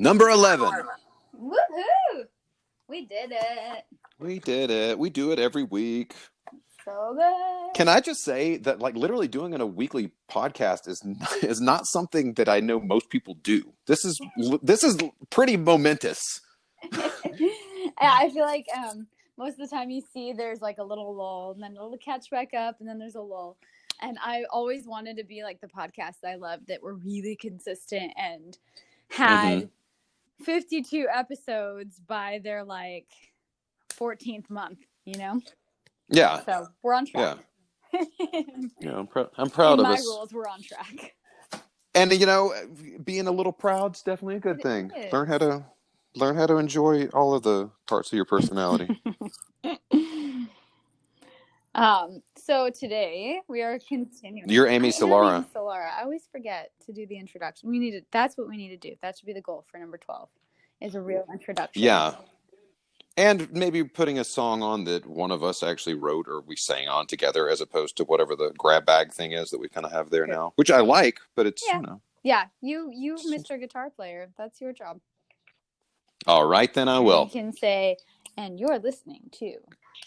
Number 11. Woohoo! We did it. We did it. We do it every week. So good. Can I just say that, like, literally doing a weekly podcast is not something that I know most people do. This is pretty momentous. I feel like most of the time you see there's like a little lull and then it'll catch back up and then there's a lull. And I always wanted to be like the podcasts I loved that were really consistent and had 52 episodes by their like 14th month, you know? Yeah. So we're on track. Yeah, I'm proud of us. My rules, we're on track. And being a little proud is definitely a good thing. Learn how to enjoy all of the parts of your personality. So today we are continuing. You're Amy Solara. Amy Solara. I always forget to do the introduction. That's what we need to do. That should be the goal for number 12. Is a real introduction. Yeah. And maybe putting a song on that one of us actually wrote or we sang on together, as opposed to whatever the grab bag thing is that we kind of have there now, which I like, but it's, Yeah, you Mr. Guitar Player. That's your job. All right, then I will. You can say, and you're listening to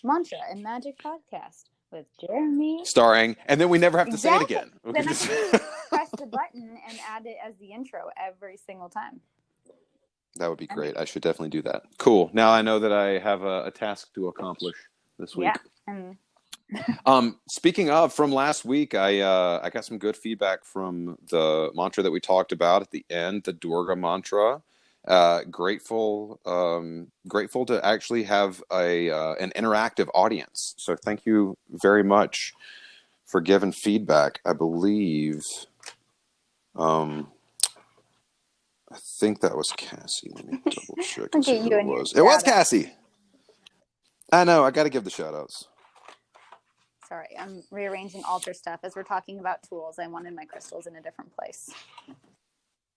Mantra and Magic Podcast with Jeremy. Starring, and then we never have to say it again. Then I can press the button and add it as the intro every single time. That would be great. I should definitely do that. Cool. Now I know that I have a task to accomplish this week. Yeah. Speaking of, from last week, I got some good feedback from the mantra that we talked about at the end, the Durga mantra. Grateful to actually have an interactive audience. So thank you very much for giving feedback. I believe, I think that was Cassie. Let me double check and see who it was. It was Cassie. I know. I got to give the shout outs. Sorry, I'm rearranging altar stuff. As we're talking about tools, I wanted my crystals in a different place.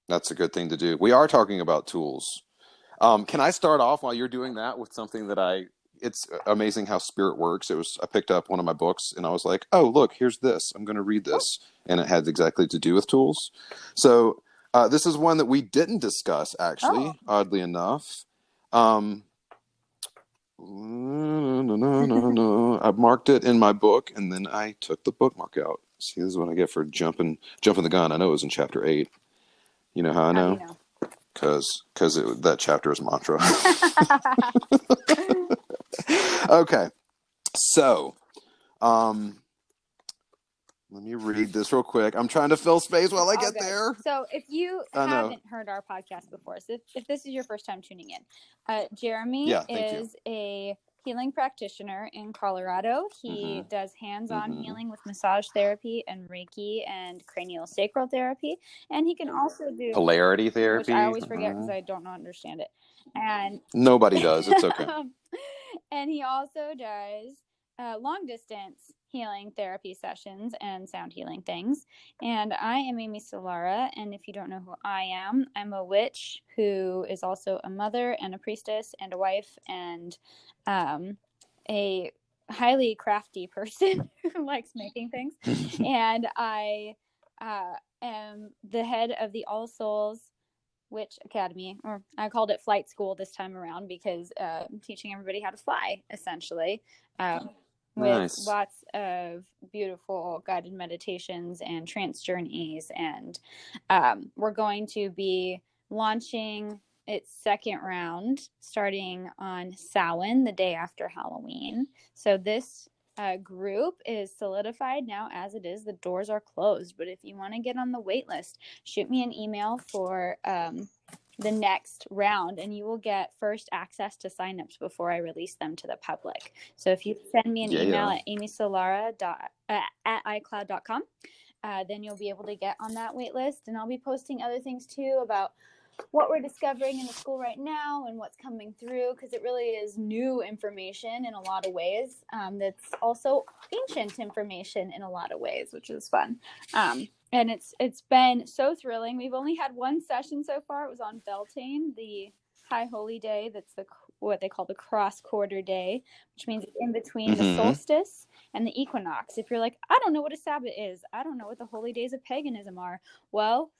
That's a good thing to do. We are talking about tools. Can I start off while you're doing that with something that it's amazing how spirit works. I picked up one of my books and I was like, oh, look, here's this. I'm going to read this. And it had exactly to do with tools. So this is one that we didn't discuss, actually, oddly enough. I marked it in my book and then I took the bookmark out. See, this is what I get for jumping the gun. I know it was in chapter 8. You know how I know? Because that chapter is mantra. Okay. So, let me read this real quick. I'm trying to fill space while I get there. So if you haven't heard our podcast before, so if this is your first time tuning in, Jeremy is a healing practitioner in Colorado. He does hands-on healing with massage therapy and Reiki and cranial sacral therapy. And he can also do polarity therapy. Which I always forget because I don't understand it. And nobody does. It's okay. And he also does long distance healing therapy sessions and sound healing things. And I am Amy Solara. And if you don't know who I am, I'm a witch who is also a mother and a priestess and a wife and a highly crafty person who likes making things. And I am the head of the All Souls Witch Academy, or I called it flight school this time around because I'm teaching everybody how to fly, essentially. With lots of beautiful guided meditations and trance journeys. And we're going to be launching its second round starting on Samhain, the day after Halloween. So this group is solidified now as it is. The doors are closed. But if you want to get on the wait list, shoot me an email for the next round and you will get first access to signups before I release them to the public. So if you send me an email at amysolara at icloud.com, then you'll be able to get on that wait list. And I'll be posting other things too about what we're discovering in the school right now and what's coming through, because it really is new information in a lot of ways. That's also ancient information in a lot of ways, which is fun. And it's been so thrilling. We've only had one session so far. It was on Beltane, the High Holy Day. That's what they call the cross quarter day, which means it's in between the solstice and the equinox. If you're like, I don't know what a Sabbath is, I don't know what the holy days of paganism are. Well,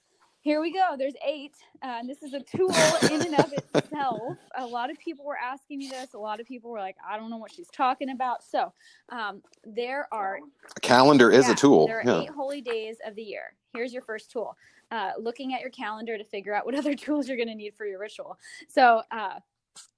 Here we go. There's 8. And this is a tool in and of itself. A lot of people were asking me this. A lot of people were like, I don't know what she's talking about. So there are... A calendar is a tool. There are 8 holy days of the year. Here's your first tool. Looking at your calendar to figure out what other tools you're going to need for your ritual. So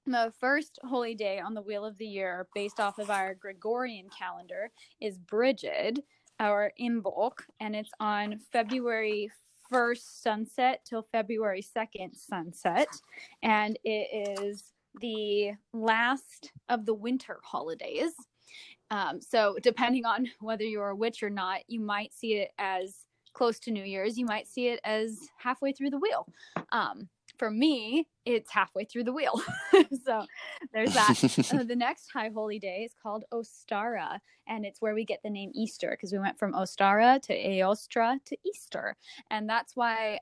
the first holy day on the wheel of the year, based off of our Gregorian calendar, is Brigid, or Imbolc, and it's on February 1st sunset till February 2nd sunset, and it is the last of the winter holidays. So depending on whether you're a witch or not, you might see it as close to New Year's. You might see it as halfway through the wheel. For me, it's halfway through the wheel. So there's that. The next high holy day is called Ostara, and it's where we get the name Easter, because we went from Ostara to Eostra to Easter. And that's why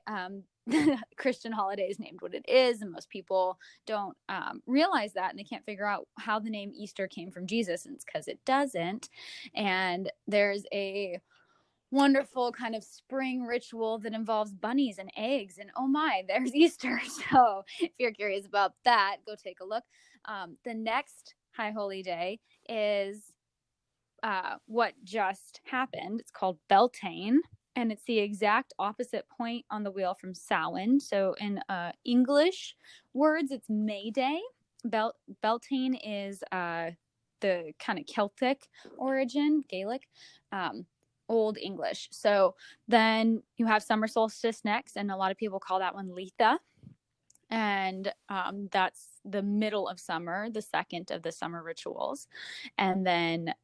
the Christian holiday is named what it is, and most people don't realize that, and they can't figure out how the name Easter came from Jesus, and it's because it doesn't. And there's a wonderful kind of spring ritual that involves bunnies and eggs, and oh my, there's Easter. So if you're curious about that, go take a look. The next high holy day is what just happened. It's called Beltane, and it's the exact opposite point on the wheel from Samhain. So in English words, it's May Day. Beltane is the kind of Celtic origin, Gaelic, Old English. So then you have summer solstice next, and a lot of people call that one Litha. And that's the middle of summer, the second of the summer rituals. And then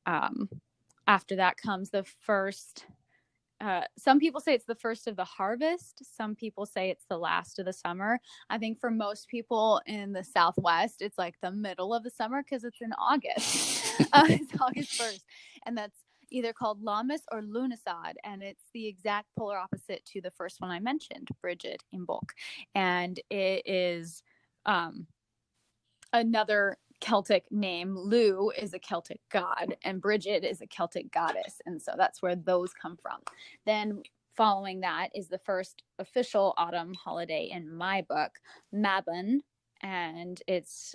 after that comes the first... some people say it's the first of the harvest. Some people say it's the last of the summer. I think for most people in the Southwest, it's like the middle of the summer because it's in August. It's August 1st. And that's either called Lammas or Lughnasadh, and it's the exact polar opposite to the first one I mentioned, Brigid, Imbolc. And it is another Celtic name. Lugh is a Celtic god, and Brigid is a Celtic goddess, and so that's where those come from. Then following that is the first official autumn holiday in my book, Mabon, and it's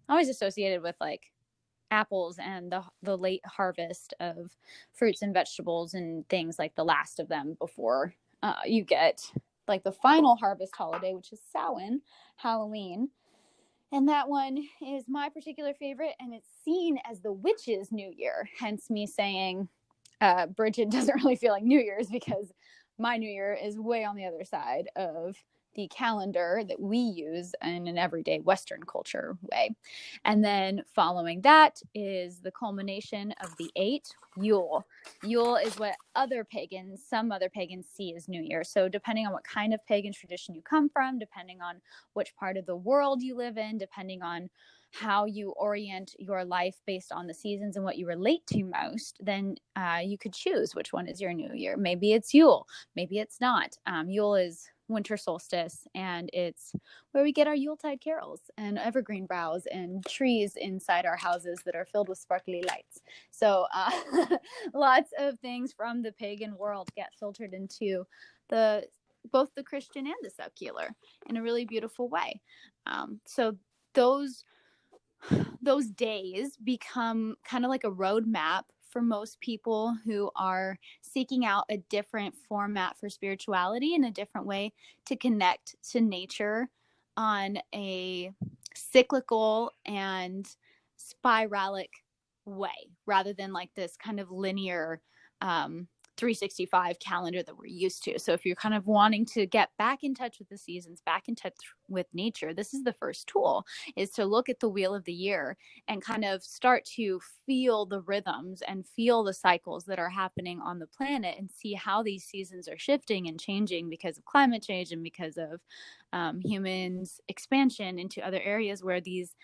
always associated with like apples and the late harvest of fruits and vegetables and things, like the last of them before you get like the final harvest holiday, which is Samhain, Halloween. And that one is my particular favorite, and it's seen as the witches' New Year, hence me saying Bridget doesn't really feel like New Year's, because my New Year is way on the other side of the calendar that we use in an everyday Western culture way. And then following that is the culmination of the 8, Yule. Yule is what some other pagans see as New Year. So depending on what kind of pagan tradition you come from, depending on which part of the world you live in, depending on how you orient your life based on the seasons and what you relate to most, then you could choose which one is your New Year. Maybe it's Yule, maybe it's not. Yule is winter solstice, and it's where we get our Yuletide carols and evergreen boughs and trees inside our houses that are filled with sparkly lights. So lots of things from the pagan world get filtered into both the Christian and the secular in a really beautiful way. So those days become kind of like a roadmap for most people who are seeking out a different format for spirituality and a different way to connect to nature on a cyclical and spiralic way, rather than like this kind of linear 365 calendar that we're used to. So if you're kind of wanting to get back in touch with the seasons, back in touch with nature, this is the first tool, is to look at the wheel of the year and kind of start to feel the rhythms and feel the cycles that are happening on the planet, and see how these seasons are shifting and changing because of climate change and because of humans' expansion into other areas where these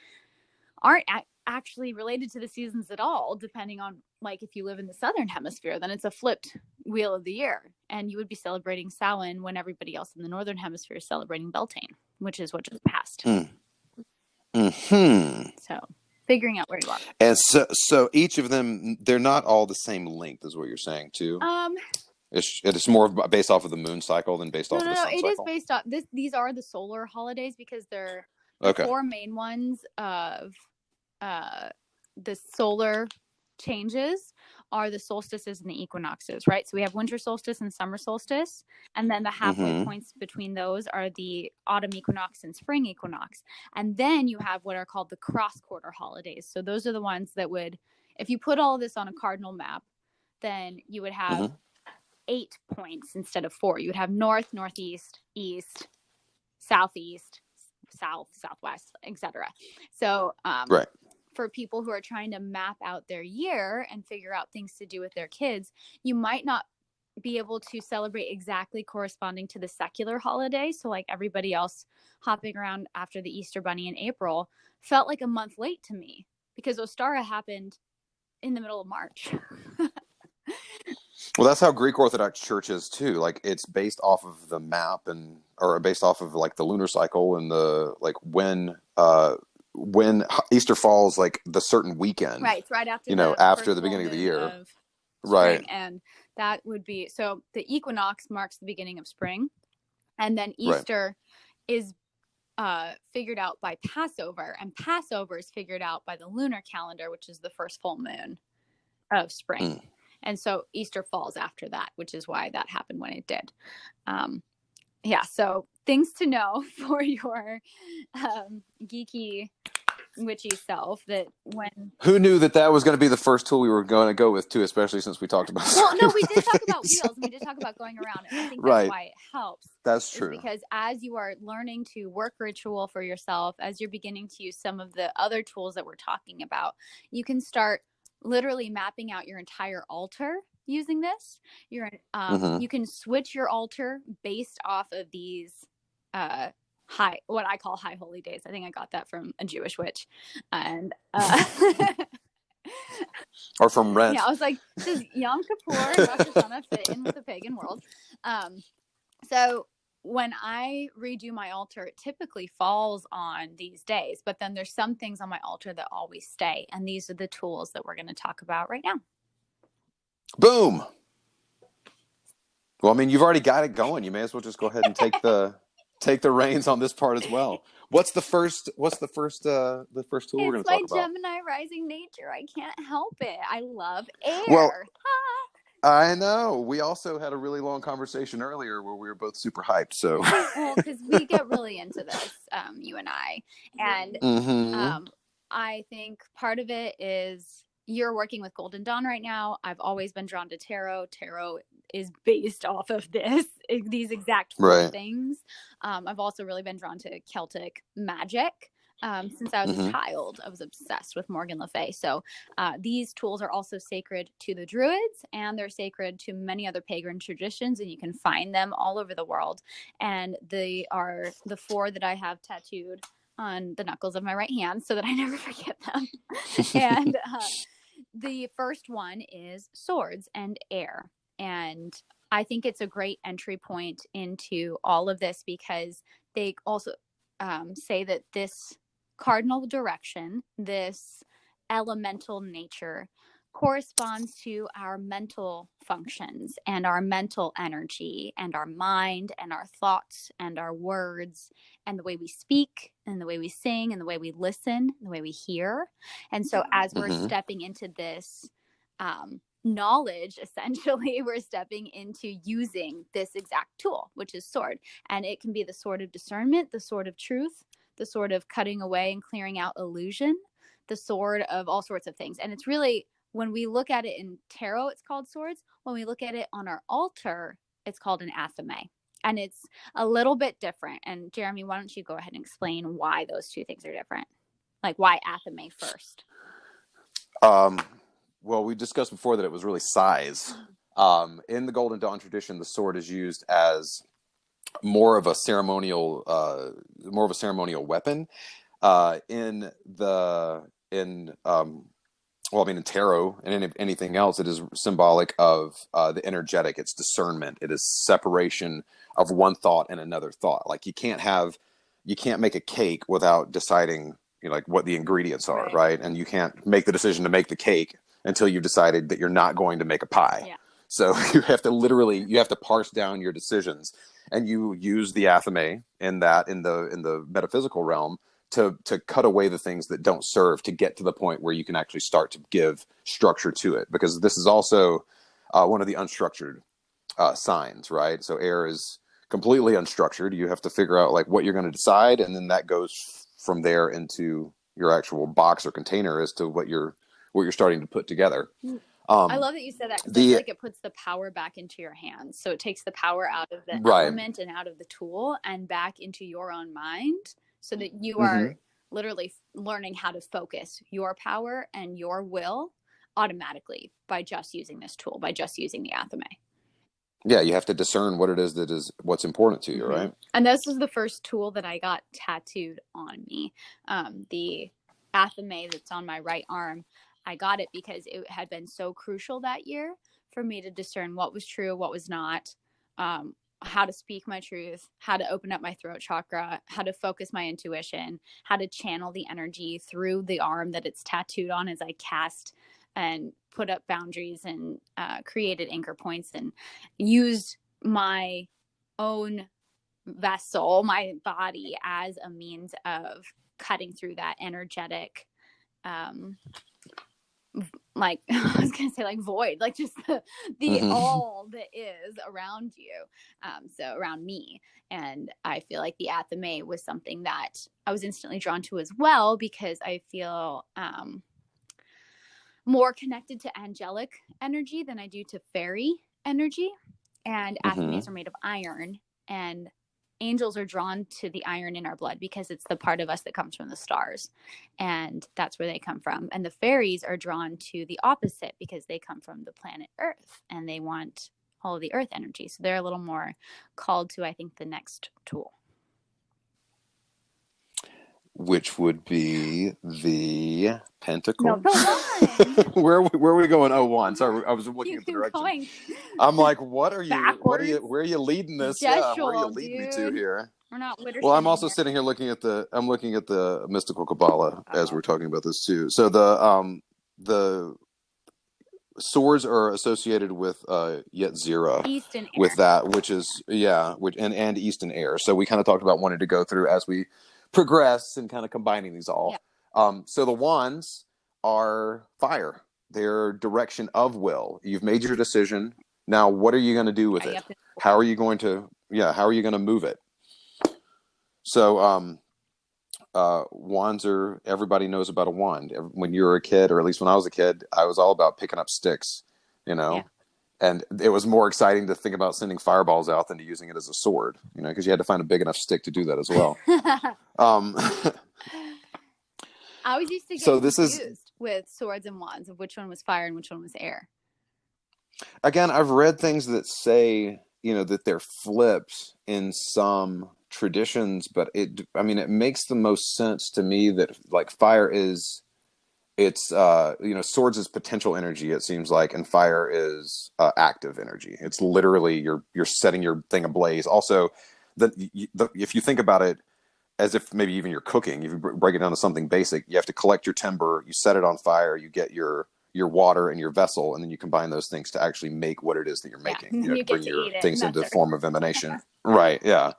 aren't actually related to the seasons at all. Depending on, like, if you live in the southern hemisphere, then it's a flipped wheel of the year, and you would be celebrating Samhain when everybody else in the northern hemisphere is celebrating Beltane, which is what just passed. Mm-hmm. So figuring out where you are. And so each of them, they're not all the same length, is what you're saying too. It's more based off of the moon cycle than based No, off of no, the no. sun It is cycle. based off this. These are the solar holidays because they're the Okay. four main ones of the solar changes are the solstices and the equinoxes, right? So we have winter solstice and summer solstice, and then the halfway Mm-hmm. points between those are the autumn equinox and spring equinox. And then you have what are called the cross quarter holidays. So those are the ones that would, if you put all of this on a cardinal map, then you would have Mm-hmm. 8 points instead of 4. You would have north, northeast, east, southeast, south, southwest, etc. So Right. for people who are trying to map out their year and figure out things to do with their kids, you might not be able to celebrate exactly corresponding to the secular holiday. So like everybody else hopping around after the Easter Bunny in April felt like a month late to me because Ostara happened in the middle of March. Well, that's how Greek Orthodox Church is too. Like it's based off of the map and or based off of like the lunar cycle and the like when Easter falls like the certain weekend, Right. It's right after you know, the after first the full beginning of the moon year. of Right. spring. And that would be so the equinox marks the beginning of spring. And then Right. Easter is figured out by Passover. And Passover is figured out by the lunar calendar, which is the first full moon of spring. Mm. And so Easter falls after that, which is why that happened when it did. Yeah, so things to know for your geeky, witchy self that when... Who knew that that was going to be the first tool we were going to go with too, especially since we talked about Well, no, we did things. talk about wheels and we did talk about going around. And I think that's Right. why it helps. That's Is true. because as you are learning to work ritual for yourself, as you're beginning to use some of the other tools that we're talking about, you can start literally mapping out your entire altar using this. Mm-hmm. You can switch your altar based off of these what I call high holy days. I think I got that from a Jewish witch. And Or from Rent. yeah, I was like, does Yom Kippur and Rosh Hashanah fit in with the pagan world? So when I redo my altar, it typically falls on these days, but then there's some things on my altar that always stay. And these are the tools that we're going to talk about right now. Boom. Well, I mean, you've already got it going. You may as well just go ahead and take the reins on this part as well. What's the first tool we're going to talk It's my about? Gemini rising nature. I can't help it. I love air. Well, I know. We also had a really long conversation earlier where we were both super hyped. So, well, because we get really into this, you and I, and mm-hmm. I think part of it is you're working with Golden Dawn right now. I've always been drawn to tarot. Tarot is based off of these exact four things. I've also really been drawn to Celtic magic. Since I was a child, I was obsessed with Morgan Le Fay. So these tools are also sacred to the Druids, and they're sacred to many other pagan traditions, and you can find them all over the world. And they are the four that I have tattooed on the knuckles of my right hand so that I never forget them. And the first one is swords and air. And I think it's a great entry point into all of this because they also say that this cardinal direction, this elemental nature, corresponds to our mental functions and our mental energy and our mind and our thoughts and our words and the way we speak and the way we sing and the way we listen and the way we hear. And so as we're stepping into this knowledge, essentially, we're stepping into using this exact tool, which is sword. And it can be the sword of discernment, the sword of truth, the sword of cutting away and clearing out illusion, the sword of all sorts of things. And it's really, when we look at it in tarot, it's called swords. When we look at it on our altar, it's called an athame. And it's a little bit different. And Jeremy, why don't you go ahead and explain why those two things are different? Like why athame first? Well, we discussed before that it was really size. In the Golden Dawn tradition, the sword is used as more of a ceremonial weapon. In tarot and in anything else, it is symbolic of the energetic. It's discernment. It is separation of one thought and another thought. Like you can't make a cake without deciding, like what the ingredients are, right? And you can't make the decision to make the cake until you've decided that you're not going to make a pie. Yeah. So you have to parse down your decisions, and you use the athame in the metaphysical realm to cut away the things that don't serve, to get to the point where you can actually start to give structure to it, because this is also one of the unstructured signs, right? So air is completely unstructured. You have to figure out like what you're going to decide, and then that goes from there into your actual box or container as to what you're starting to put together. I um love that you said that, because I feel the like it puts the power back into your hands. So it takes the power out of the Right. element and out of the tool and back into your own mind, so that you are Hmm. literally learning how to focus your power and your will automatically by just using this tool, by just using the athame. Yeah, you have to discern what it is that is what's important to you, Mm-hmm. right? And this was the first tool that I got tattooed on me. The athame that's on my right arm, I got it because it had been so crucial that year for me to discern what was true, what was not, how to speak my truth, how to open up my throat chakra, how to focus my intuition, how to channel the energy through the arm that it's tattooed on as I cast and put up boundaries and created anchor points and used my own vessel, my body, as a means of cutting through that energetic, um, like I was gonna say like void, like just the Hmm. all that is around you, so around me. And I feel like the athame was something that I was instantly drawn to as well, because I feel more connected to angelic energy than I do to fairy energy. And athames Hmm. are made of iron, and angels are drawn to the iron in our blood because it's the part of us that comes from the stars, and that's where they come from. And the fairies are drawn to the opposite because they come from the planet Earth, and they want all of the earth energy. So they're a little more called to, I think, the next tool. Which would be the No, pentacle. the one. Where are we going? Oh, one. Yeah, Sorry, I was looking you at the keep direction. going I'm like, backwards. where are you leading this? Yeah, where are you Jeshua, leading me to dude. here? We're not Well, I'm Witterston in also here. sitting here I'm looking at the mystical Kabbalah as Uh-oh. we're talking about this too. So the swords are associated with Yetzirah, East and with air. that, which is yeah, which and East and Air. So we kind of talked about wanting to go through as we progress and kind of combining these Yeah. all. So the wands are fire. They're direction of will. You've made your decision. Now, what are you going to do with Yeah, you it? have to. How are you going to How are you going to move it? So wands are everybody knows about a wand. When you were a kid, or at least when I was a kid, I was all about picking up sticks, you Yeah. know, and it was more exciting to think about sending fireballs out than to using it as a sword, because you had to find a big enough stick to do that as well. Um, I always used to get so this is confused with swords and wands of which one was fire and which one was air. again, I've read things that say that they're flipped in some traditions, but it makes the most sense to me that like fire is it's swords is potential energy, it seems like, and fire is active energy. It's literally you're setting your thing ablaze. Also, if you think about it as if maybe even you're cooking, if you break it down to something basic, you have to collect your timber, you set it on fire, you get your water and your vessel, and then you combine those things to actually make what it is that you're Yeah. making, And then you to get bring to your eat it, and things that's into our. form of emanation. Right, yeah.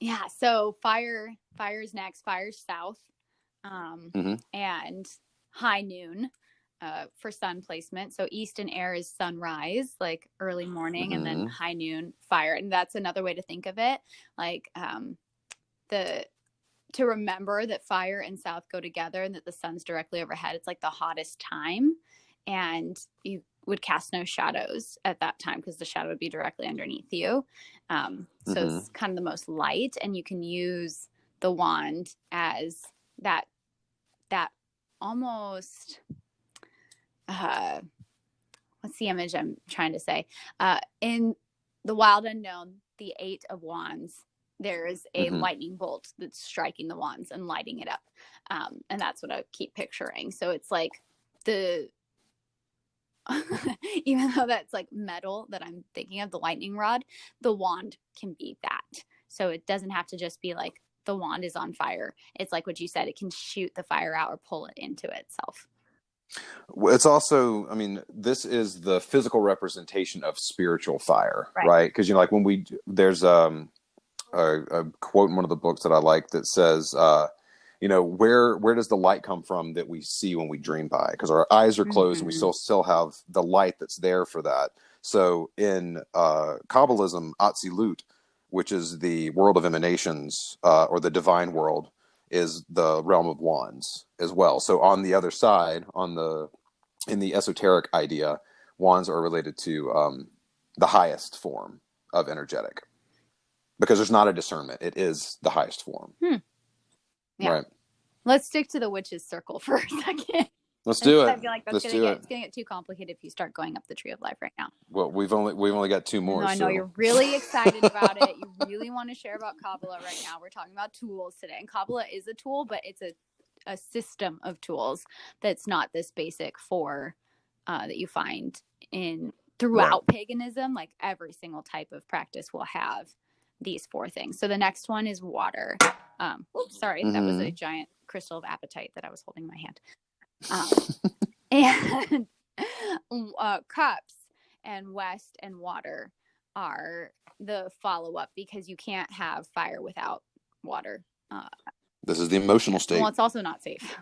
Yeah. So fire's next. Fire's south, Hmm. and high noon. For sun placement. So east and air is sunrise, like early morning, and then Hmm. high noon, fire. And that's another way to think of it. Like the to remember that fire and south go together and that the sun's directly overhead. It's like the hottest time, and you would cast no shadows at that time because the shadow would be directly underneath you. So Hmm. it's kind of the most light, and you can use the wand as that almost what's the image I'm trying to say? In the wild unknown, the eight of wands, there is a Hmm. lightning bolt that's striking the wands and lighting it up. And that's what I keep picturing. So it's like the, even though that's like metal that I'm thinking of, the lightning rod, the wand can be that. So it doesn't have to just be like the wand is on fire. It's like what you said, it can shoot the fire out or pull it into itself. It's also, I mean, this is the physical representation of spiritual fire, Right. right? Because, like when there's a quote in one of the books that I like that says, where does the light come from that we see when we dream by? Because our eyes are closed and we Mm-hmm. still have the light that's there for that. So in Kabbalism, Atzilut, which is the world of emanations, or the divine world, is the realm of wands as well. So on the other side, in the esoteric idea, wands are related to the highest form of energetic, because there's not a discernment. It is the highest form. Yeah. Right. Let's stick to the witch's circle for a second. Let's do Because I it. feel like Let's do it. it's gonna get too complicated if you start going up the tree of life right now. Well, we've only got two Even though more, I know so you're really excited about it, you really want to share about Kabbalah right now. We're talking about tools today, and Kabbalah is a tool, but it's a system of tools that's not this basic four that you find in throughout right. paganism. Like every single type of practice will have these four things. So the next one is water. Oops, sorry, that was a Mm-hmm. giant crystal of apatite that I was holding in my hand. And cups and west and water are the follow-up, because you can't have fire without water. This is the emotional Well, state. it's also not safe.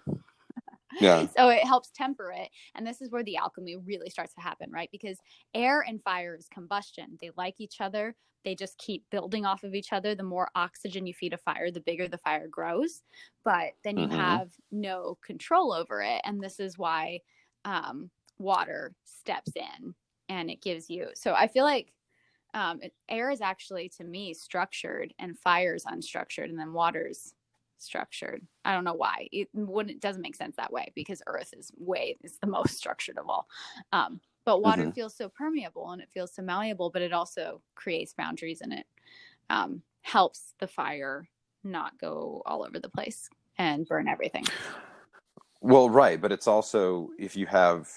Yeah. So it helps temper it. And this is where the alchemy really starts to happen, right? Because air and fire is combustion. They like each other. They just keep building off of each other. The more oxygen you feed a fire, the bigger the fire grows. But then you Mm-hmm. have no control over it. And this is why water steps in and it gives you. So I feel like air is actually, to me, structured, and fire is unstructured, and then water's structured. I don't know why. It doesn't make sense that way, because earth is the most structured of all. But water Mm-hmm. feels so permeable and it feels so malleable, but it also creates boundaries, and it helps the fire not go all over the place and burn everything. Well, right, but it's also, if you have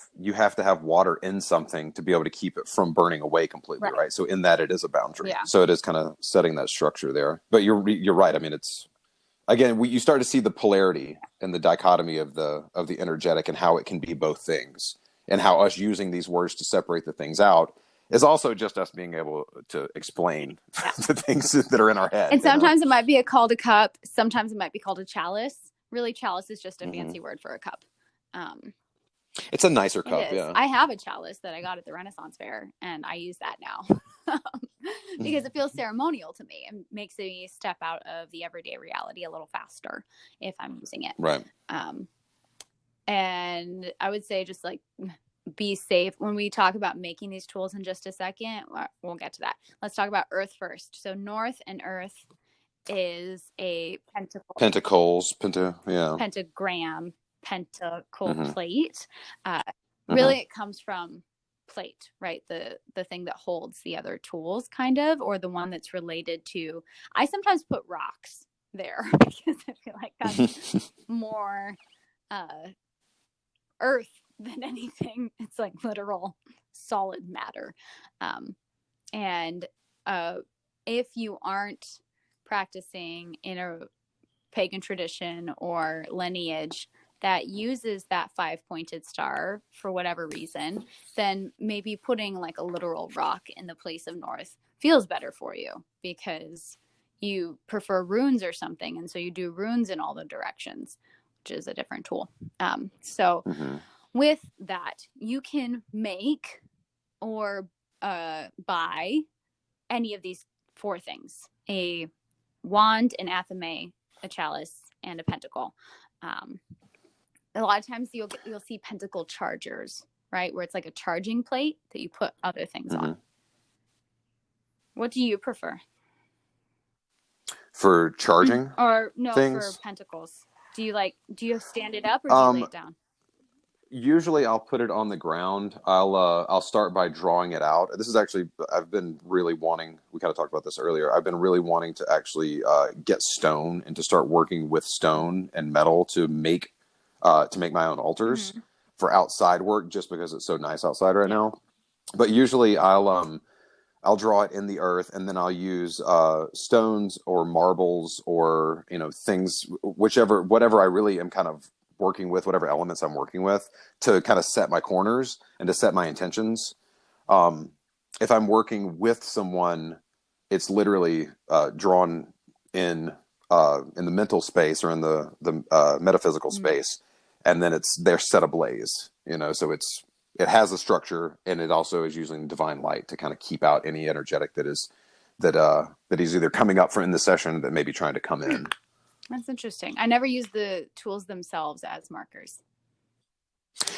to have water in something to be able to keep it from burning away completely, Right. right? So in that, it is a boundary. Yeah. So it is kind of setting that structure there. But you're right. I mean, it's again, you start to see the polarity and the dichotomy of the energetic, and how it can be both things, and how us using these words to separate the things out is also just us being able to explain the things that are in our head. And sometimes it might be called a cup. Sometimes it might be called a chalice. Really, chalice is just a Mm-hmm. fancy word for a cup. It's a nicer It cup, is. yeah. I have a chalice that I got at the Renaissance Fair, and I use that now because it feels ceremonial to me and makes me step out of the everyday reality a little faster if I'm using it. Right. And I would say, just like, be safe. When we talk about making these tools in just a second, we'll get to that. Let's talk about earth first. So north and earth is a Pentacles, pentagram, pentacle mm-hmm. plate. Really, Mm-hmm. it comes from plate, right? The thing that holds the other tools, kind of, or the one that's related to. I sometimes put rocks there because I feel like that's more earth than anything. It's like literal solid matter. And if you aren't practicing in a pagan tradition or lineage that uses that 5-pointed star for whatever reason, then maybe putting like a literal rock in the place of north feels better for you, because you prefer runes or something, and so you do runes in all the directions, which is a different tool. So Mm-hmm. with that, you can make or buy any of these four things: a wand, an athame, a chalice, and a pentacle. A lot of times you'll see pentacle chargers, right, where it's like a charging plate that you put other things Mm-hmm. on. What do you prefer? For charging Or no, for things? pentacles. Do you stand it up, or do you lay it down? Usually I'll put it on the ground. I'll start by drawing it out. This is actually, I've been really wanting, we kind of talked about this earlier. I've been really wanting to actually get stone and to start working with stone and metal to make my own altars for outside work, just because it's so nice outside right now. But usually I'll draw it in the earth, and then I'll use stones or marbles, or things, whatever I really am kind of working with, whatever elements I'm working with, to kind of set my corners and to set my intentions. Um, if I'm working with someone, it's literally drawn in the mental space or in the metaphysical space, and then they're set ablaze. So it has a structure, and it also is using divine light to kind of keep out any energetic that is either coming up from in the session that may be trying to come in. That's interesting. I never use the tools themselves as markers.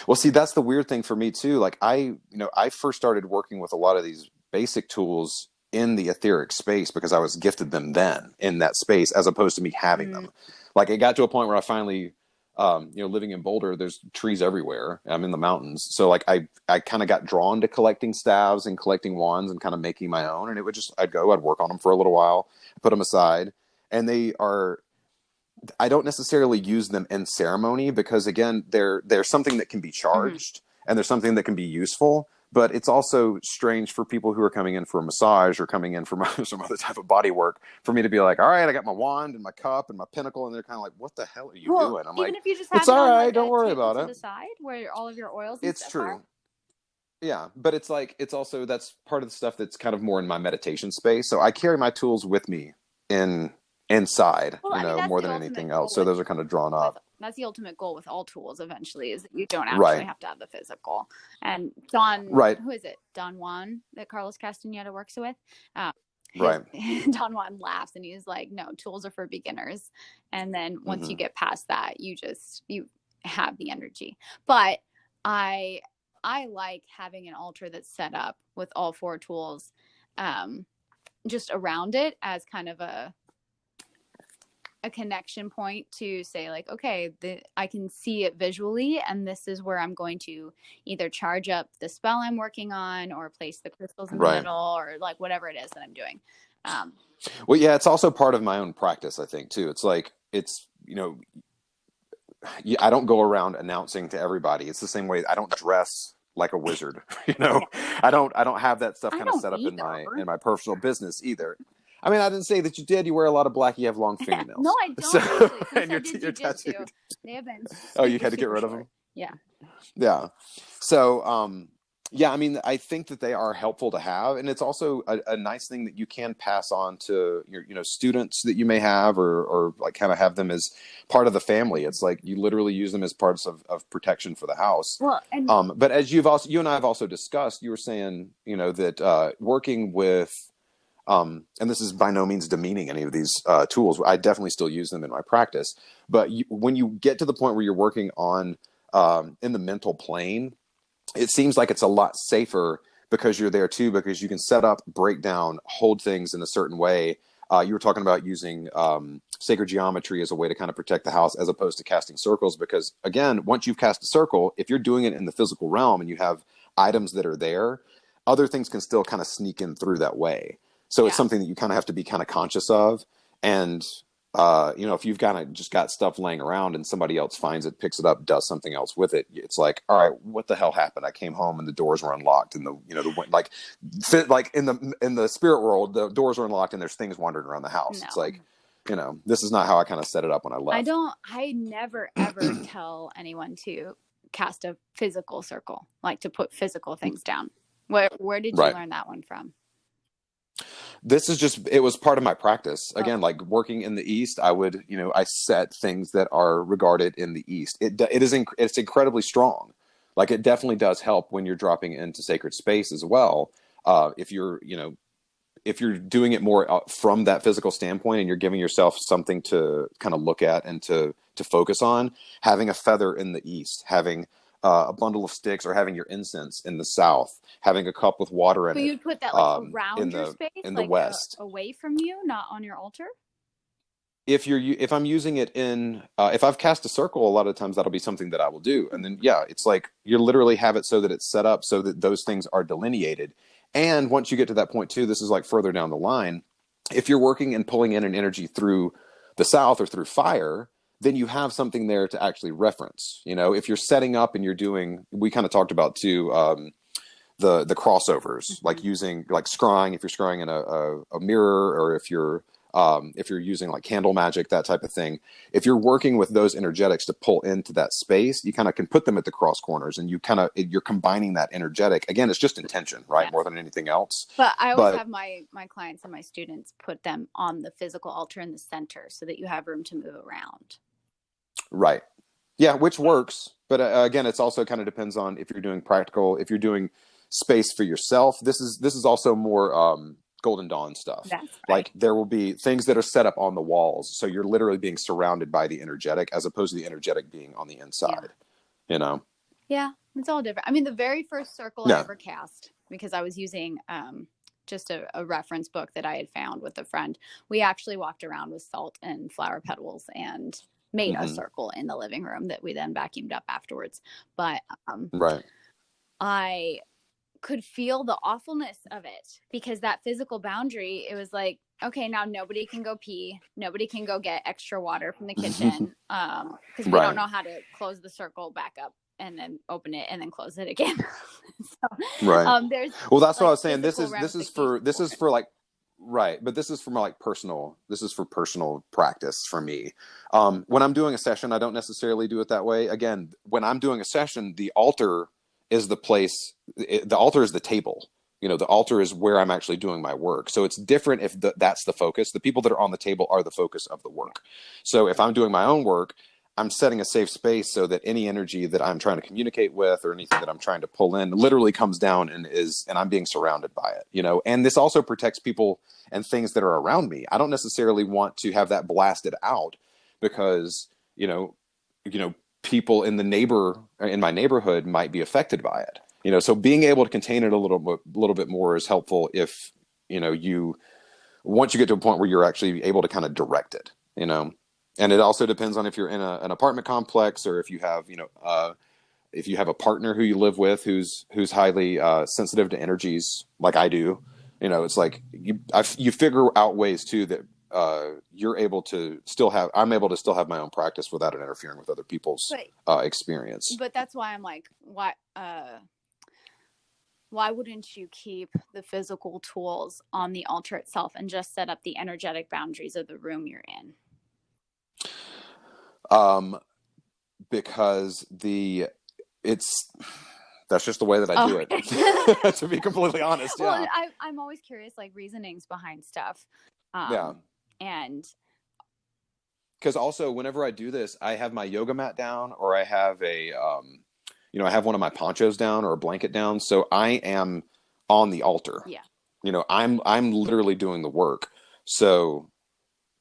Well, see, that's the weird thing for me too. Like I first started working with a lot of these basic tools in the etheric space because I was gifted them then in that space, as opposed to me having them. Like it got to a point where I finally, living in Boulder, there's trees everywhere. I'm in the mountains. So like I kind of got drawn to collecting staves and collecting wands and kind of making my own. And I'd work on them for a little while, put them aside. And I don't necessarily use them in ceremony because, again, they're something that can be charged and there's something that can be useful. But it's also strange for people who are coming in for a massage or coming in for some other type of body work for me to be like, all right, I got my wand and my cup and my pinnacle. And they're kind of like, what the hell are you doing? I'm even like, if you just have it's it all on, right. like, Don't a worry table about to it. the side where all of your oils and It's stuff true. are. Yeah. But it's like, it's also, that's part of the stuff that's kind of more in my meditation space. So I carry my tools with me inside, more than anything else. So those are kind of drawn up. That's the ultimate goal with all tools eventually, is that you don't actually Right. have to have the physical. And Right. who is it? Don Juan that Carlos Castaneda works with. Right. Don Juan laughs and he's like, no, tools are for beginners. And then once you get past that, you have the energy. But I like having an altar that's set up with all 4 tools, just around it as kind of a connection point to say, like, okay, I can see it visually, and this is where I'm going to either charge up the spell I'm working on or place the crystals in the middle, or like whatever it is that I'm doing. Well, yeah, it's also part of my own practice, I think, too. It's like, I don't go around announcing to everybody. It's the same way I don't dress like a wizard. I don't have that stuff kind of set up in my personal business either. I mean, I didn't say that you did. You wear a lot of black. You have long fingernails. No, I don't. Actually, and you're tattooed. They have been. You had to get rid of them. Yeah. Yeah. So, yeah, I mean, I think that they are helpful to have, and it's also a nice thing that you can pass on to your, students that you may have, or like kind of have them as part of the family. It's like you literally use them as parts of protection for the house. Well, but as you and I have also discussed, you were saying, that working with, and this is by no means demeaning any of these tools. I definitely still use them in my practice. But when you get to the point where you're working on in the mental plane, it seems like it's a lot safer because you're there too, because you can set up, break down, hold things in a certain way. You were talking about using sacred geometry as a way to kind of protect the house, as opposed to casting circles. Because again, once you've cast a circle, if you're doing it in the physical realm and you have items that are there, other things can still kind of sneak in through that way. So it's something that you kind of have to be kind of conscious of. And, if you've kind of just got stuff laying around and somebody else finds it, picks it up, does something else with it, it's like, all right, what the hell happened? I came home and the doors were unlocked, and like in the spirit world, the doors are unlocked and there's things wandering around the house. No. It's like, this is not how I kind of set it up when I left. I never ever tell anyone to cast a physical circle, like to put physical things down. Where did you learn that one from? This is it was part of my practice. Again, like working in the East, I would, I set things that are regarded in the East. It's incredibly strong. Like it definitely does help when you're dropping into sacred space as well. If you're doing it more from that physical standpoint and you're giving yourself something to kind of look at and to focus on, having a feather in the East, having a bundle of sticks, or having your incense in the South, having a cup with water in it. So you'd put that like around your space, in like the West, away from you, not on your altar. If I'm using it in, if I've cast a circle, a lot of times that'll be something that I will do. And then, it's like you literally have it so that it's set up so that those things are delineated. And once you get to that point too, this is like further down the line. If you're working and pulling in an energy through the South or through fire, then you have something there to actually reference. If you're setting up and you're doing, we kind of talked about too, the crossovers, like using, like scrying, if you're scrying in a mirror, or if you're if you're using like candle magic, that type of thing, if you're working with those energetics to pull into that space, you kind of can put them at the cross corners, and you're combining that energetic. Again, it's just intention, right? Yes. More than anything else. But I always But have my clients and my students put them on the physical altar in the center so that you have room to move around. right. Yeah, which works. But again, it's also kind of depends on if you're doing practical, if you're doing space for yourself. This is also more Golden Dawn stuff. That's right. Like there will be things that are set up on the walls, so you're literally being surrounded by the energetic, as opposed to the energetic being on the inside. Yeah. You know. Yeah, it's all different. I mean, the very first circle I ever cast, because I was using just a reference book that I had found with a friend, we actually walked around with salt and flower petals and made a circle in the living room that we then vacuumed up afterwards. But Right. I could feel the awfulness of it, because that physical boundary, it was like, okay, now nobody can go pee, nobody can go get extra water from the kitchen, because we don't know how to close the circle back up and then open it and then close it again. So, right. there's Well, that's like what I was saying. This is for like, right, but this is for my like personal. This is for personal practice for me. When I'm doing a session, I don't necessarily do it that way. Again, when I'm doing a session, the altar is the place. The altar is the table. The altar is where I'm actually doing my work. So it's different if that's the focus. The people that are on the table are the focus of the work. So if I'm doing my own work, I'm setting a safe space so that any energy that I'm trying to communicate with or anything that I'm trying to pull in literally comes down and I'm being surrounded by it, and this also protects people and things that are around me. I don't necessarily want to have that blasted out because, people in my neighborhood might be affected by it, so being able to contain it a little bit more is helpful if, once you get to a point where you're actually able to kind of direct it. And it also depends on if you're in an apartment complex or if you have, if you have a partner who you live with who's highly sensitive to energies like I do. It's like you figure out ways too that I'm able to still have my own practice without it interfering with other people's experience. But that's why I'm like, why wouldn't you keep the physical tools on the altar itself and just set up the energetic boundaries of the room you're in? Because that's just the way that I do it, to be completely honest. Well, I'm always curious, like reasonings behind stuff. And because also whenever I do this, I have my yoga mat down, or I have I have one of my ponchos down or a blanket down. So I am on the altar. Yeah. I'm literally doing the work. So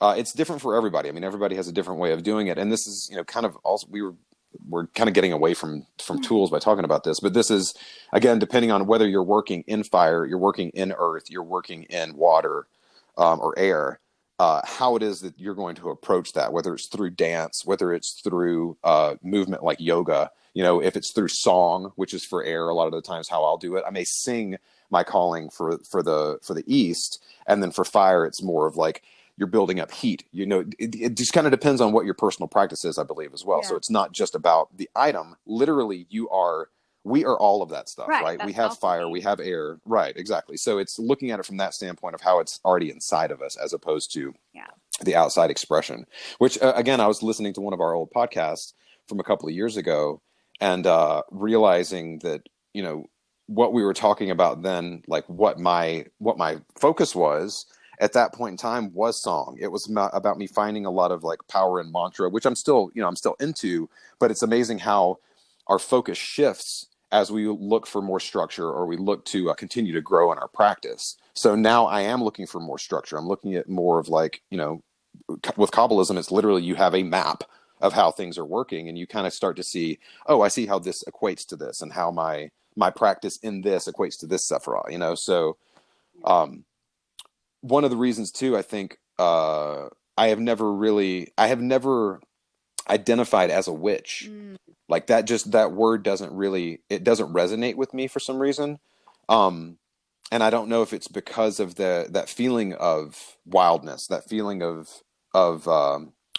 it's different for everybody. I mean, everybody has a different way of doing it. And this is, kind of also, we're kind of getting away from tools by talking about this, but this is, again, depending on whether you're working in fire, you're working in earth, you're working in water, or air, how it is that you're going to approach that, whether it's through dance, whether it's through movement like yoga, if it's through song, which is for air, a lot of the times how I'll do it. I may sing my calling for the east, and then for fire, it's more of like, you're building up heat. It just kind of depends on what your personal practice is, I believe, as well. Yeah. So it's not just about the item. Literally, we are all of that stuff, right? We have fire, we have air, right? Exactly. So it's looking at it from that standpoint of how it's already inside of us, as opposed to the outside expression. Which again, I was listening to one of our old podcasts from a couple of years ago, and realizing that what we were talking about then, like what my focus was at that point in time, was song. It was about me finding a lot of like power and mantra, which I'm still into, but it's amazing how our focus shifts as we look for more structure, or we look to continue to grow in our practice. So now I am looking for more structure. I'm looking at more of like, with Kabbalism, it's literally, you have a map of how things are working, and you kind of start to see, oh, I see how this equates to this, and how my practice in this equates to this Sephirah, so, one of the reasons too, I think, I have never identified as a witch. Like that word doesn't resonate with me for some reason. And I don't know if it's because of that feeling of wildness, that feeling of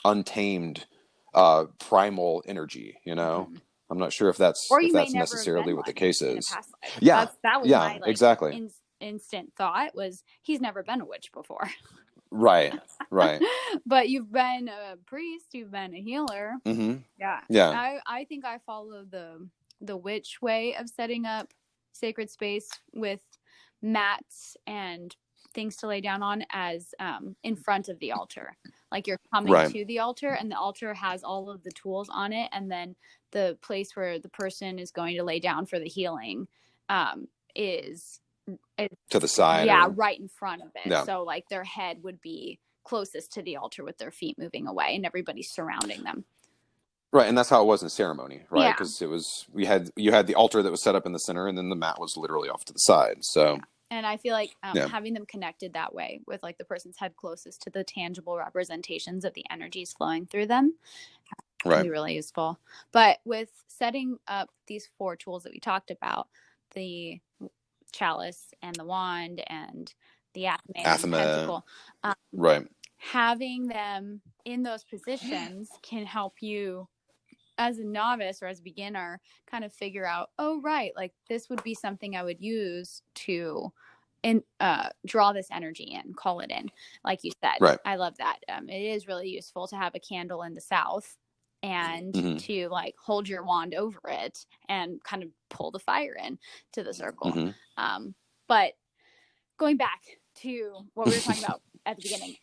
untamed, primal energy, I'm not sure if that's necessarily what the case is. Yeah. That was my exactly. instant thought was, he's never been a witch before. Right. Right. But you've been a priest, you've been a healer. Mm-hmm. Yeah. Yeah. I think I follow the witch way of setting up sacred space with mats and things to lay down on as in front of the altar. Like you're coming Right. to the altar and the altar has all of the tools on it, and then the place where the person is going to lay down for the healing is To the side yeah, or right in front of it. yeah. So like their head would be closest to the altar with their feet moving away and everybody's surrounding them. Right, and that's how it was in ceremony, right? Yeah. Because you had the altar that was set up in the center, and then the mat was literally off to the side. So Yeah. And I feel like yeah. having them connected that way with like the person's head closest to the tangible representations of the energies flowing through them can be really useful. But with setting up these 4 tools that we talked about, the chalice and the wand and the athame and the pentacle, right, having them in those positions can help you as a novice or as a beginner kind of figure out, oh, right, like this would be something I would use to draw this energy in, call it in, like you said. Right. I love that. It is really useful to have a candle in the south and to like hold your wand over it and kind of pull the fire in to the circle. But going back to what we were talking about at the beginning,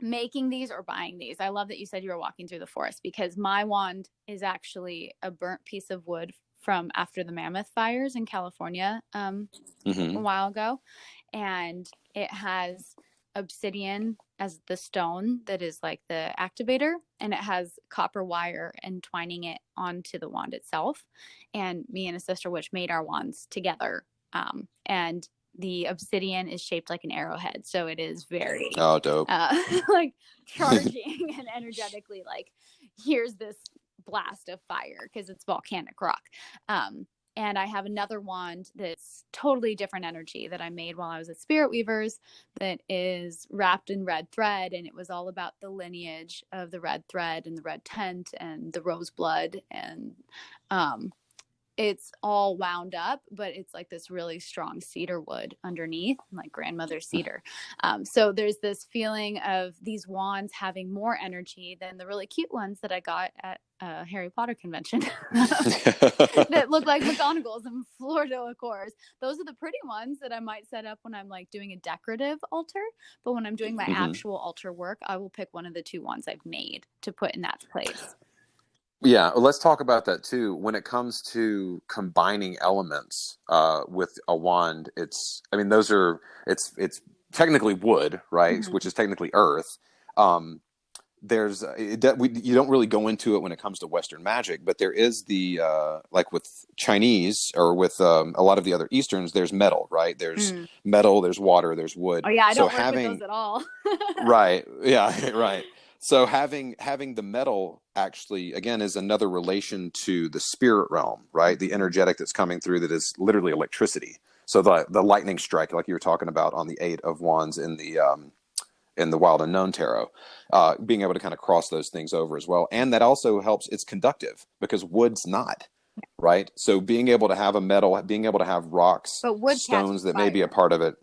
making these or buying these. I love that you said you were walking through the forest, because my wand is actually a burnt piece of wood from after the Mammoth fires in California a while ago. And it has obsidian as the stone that is like the activator, and it has copper wire entwining it onto the wand itself. And me and a sister witch made our wands together. And the obsidian is shaped like an arrowhead, so it is very dope. like charging and energetically like here's this blast of fire because it's volcanic rock. And I have another wand that's totally different energy that I made while I was at Spirit Weavers that is wrapped in red thread, and it was all about the lineage of the red thread and the red tent and the rose blood, and it's all wound up, but it's like this really strong cedar wood underneath, like grandmother cedar. So there's this feeling of these wands having more energy than the really cute ones that I got at a Harry Potter convention that look like McGonagalls and Florida Accords. Those are the pretty ones that I might set up when I'm like doing a decorative altar. But when I'm doing my actual altar work, I will pick one of the 2 wands I've made to put in that place. Yeah, let's talk about that too. When it comes to combining elements with a wand, it's technically wood, right? Which is technically earth. You don't really go into it when it comes to Western magic, but there is the like with Chinese or with a lot of the other Easterns, there's metal, right? There's metal, there's water, there's wood. Oh yeah, I don't work with those at all. Right. Yeah. Right. So having the metal actually, again, is another relation to the spirit realm, right? The energetic that's coming through that is literally electricity. So the lightning strike, like you were talking about on the 8 of Wands in the Wild Unknown Tarot, being able to kind of cross those things over as well. And that also helps, it's conductive because wood's not, right? So being able to have a metal, being able to have rocks, stones that may be a part of it,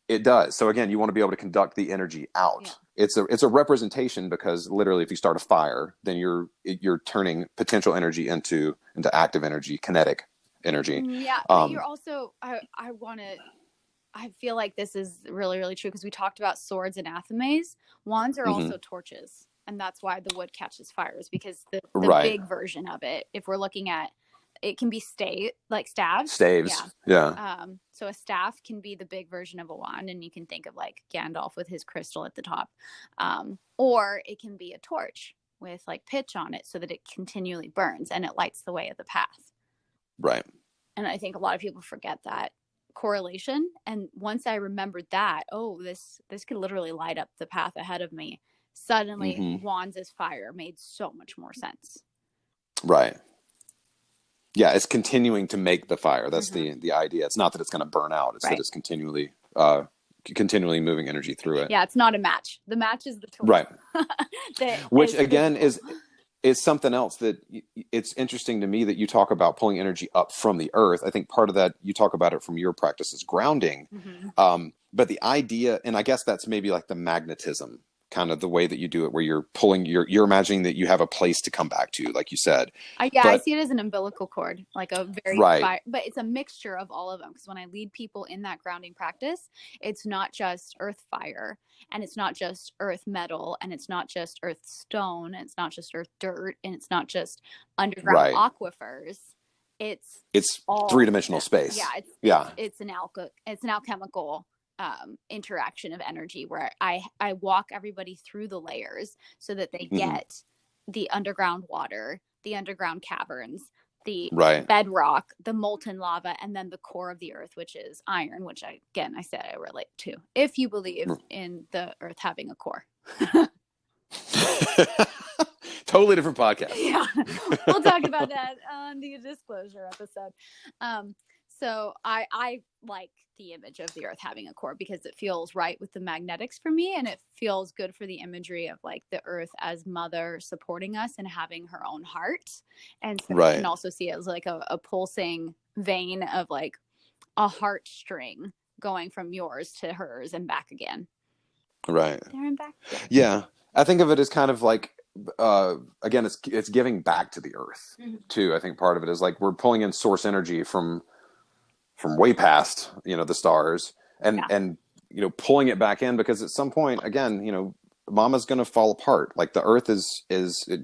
it does. So again, you want to be able to conduct the energy out. Yeah. It's a representation, because literally if you start a fire, then you're turning potential energy into active energy, kinetic energy. Yeah, but you're also I feel like this is really, really true, because we talked about swords and athames. Wands are also torches, and that's why the wood catches fires, because the big version of it, if we're looking at, it can be like staves. Yeah. So a staff can be the big version of a wand, and you can think of like Gandalf with his crystal at the top. Or it can be a torch with like pitch on it so that it continually burns and it lights the way of the path. Right. And I think a lot of people forget that correlation. And once I remembered that, oh, this could literally light up the path ahead of me, suddenly wands as fire made so much more sense. Right. Yeah, it's continuing to make the fire. That's the idea. It's not that it's going to burn out. It's that it's continually moving energy through it. Yeah, it's not a match. The match is the tool. Right. Which again is it's something else that it's interesting to me that you talk about pulling energy up from the earth. I think part of that, you talk about it from your practice, is grounding. Mm-hmm. But the idea, and I guess that's maybe like the magnetism, kind of the way that you do it, where you're pulling, you're imagining that you have a place to come back to, like you said. I But see it as an umbilical cord, like a very right, but it's a mixture of all of them. Because when I lead people in that grounding practice, it's not just earth fire, and it's not just earth metal, and it's not just earth stone, and it's not just earth dirt, and it's not just underground right. aquifers. It's It's all of three-dimensional them. space. Yeah, Yeah. it's an alchemical interaction of energy where I walk everybody through the layers so that they Hmm. get the underground water, the underground caverns, the Right. bedrock, the molten lava, and then the core of the earth, which is iron, which I said I relate to, if you believe in the earth having a core. Totally different podcast. Yeah, we'll talk about that on the disclosure episode. So I like the image of the earth having a core because it feels right with the magnetics for me, and it feels good for the imagery of like the earth as mother supporting us and having her own heart. And so you can also see it as like a pulsing vein of like a heartstring going from yours to hers and back again. Right. There and back. Yeah. I think of it as kind of like, again, it's giving back to the earth too. I think part of it is like we're pulling in source energy from way past, the stars, and pulling it back in, because at some point, again, mama's going to fall apart. Like the earth is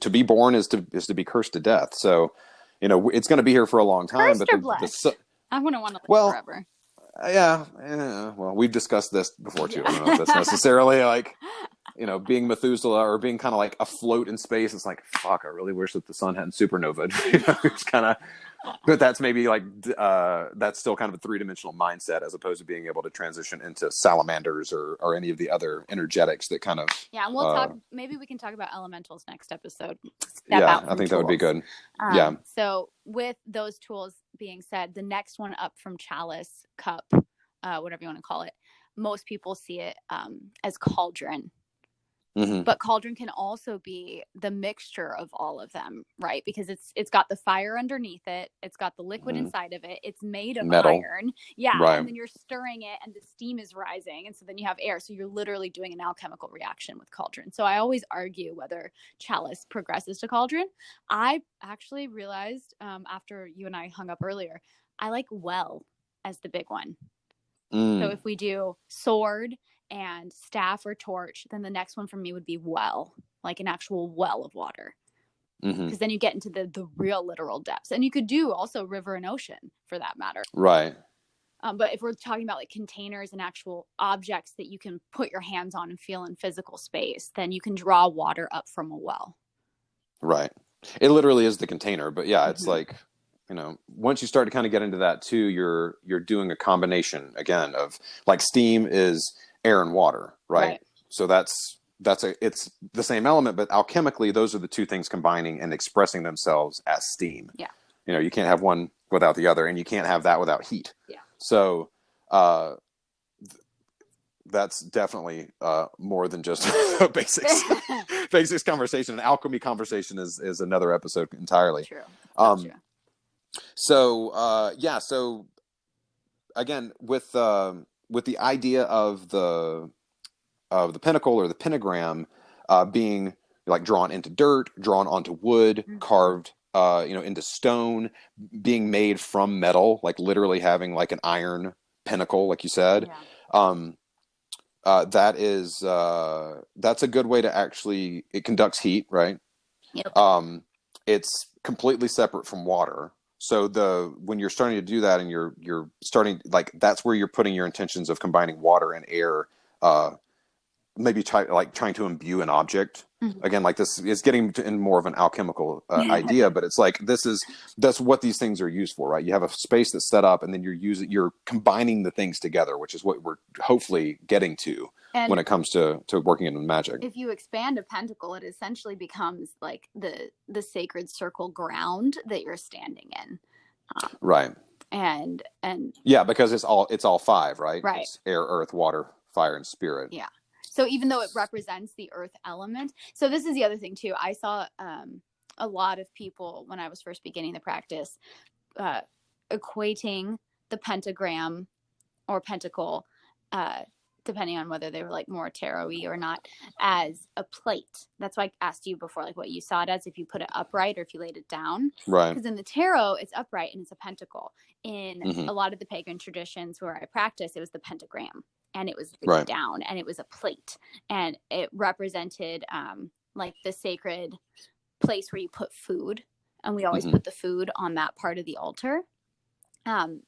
to be born is to be cursed to death. So, it's going to be here for a long time. Cursed But or blessed? I wouldn't want to live forever. Yeah. Well, we've discussed this before too. I don't know if that's necessarily like, being Methuselah or being kind of like afloat in space. It's like, fuck, I really wish that the sun hadn't supernovaed. It's kind of, but that's maybe like, that's still kind of a three-dimensional mindset as opposed to being able to transition into salamanders or any of the other energetics that kind of. Yeah, and we'll maybe we can talk about elementals next episode. I think that would be good. Yeah. So with those tools being said, the next one up from chalice, cup, whatever you want to call it, most people see it as cauldron. Mm-hmm. But cauldron can also be the mixture of all of them, right? Because it's got the fire underneath it. It's got the liquid inside of it. It's made of metal. Iron. Yeah. Right. And then you're stirring it and the steam is rising. And so then you have air. So you're literally doing an alchemical reaction with cauldron. So I always argue whether chalice progresses to cauldron. I actually realized after you and I hung up earlier, I like well as the big one. So if we do sword and staff or torch, then the next one for me would be well, like an actual well of water. Because then you get into the real literal depths. And you could do also river and ocean for that matter. Right. But if we're talking about like containers and actual objects that you can put your hands on and feel in physical space, then you can draw water up from a well. Right. It literally is the container. But yeah, it's like, once you start to kind of get into that too, you're doing a combination again of like steam is air and water, right? So it's the same element, but alchemically those are the two things combining and expressing themselves as steam. Yeah. You can't have one without the other, and you can't have that without heat. Yeah. So that's definitely more than just a basics conversation. An alchemy conversation is another episode entirely. True. True. So so again with the idea of the pinnacle or the pentagram being like drawn into dirt, drawn onto wood, carved into stone, being made from metal, like literally having like an iron pinnacle, like you said. That's a good way to actually, it conducts heat, right? Yep. It's completely separate from water. So when you're starting to do that and you're starting, like, that's where you're putting your intentions of combining water and air, maybe trying to imbue an object. Again, like this is getting in more of an alchemical idea, but it's like, that's what these things are used for, right? You have a space that's set up and then you're combining the things together, which is what we're hopefully getting to when it comes to working in magic. If you expand a pentacle, it essentially becomes like the sacred circle ground that you're standing in. Right. And yeah, because it's all five, right? Right. It's air, earth, water, fire, and spirit. Yeah. So even though it represents the earth element, so this is the other thing too. I saw a lot of people, when I was first beginning the practice, uh, equating the pentagram or pentacle, uh, depending on whether they were like more tarot-y or not, as a plate. That's why I asked you before, like what you saw it as, if you put it upright or if you laid it down. Right. Because in the tarot, it's upright and it's a pentacle. In Hmm. a lot of the pagan traditions where I practice, it was the pentagram, and it was Right. down, and it was a plate, and it represented like the sacred place where you put food. And we always Hmm. put the food on that part of the altar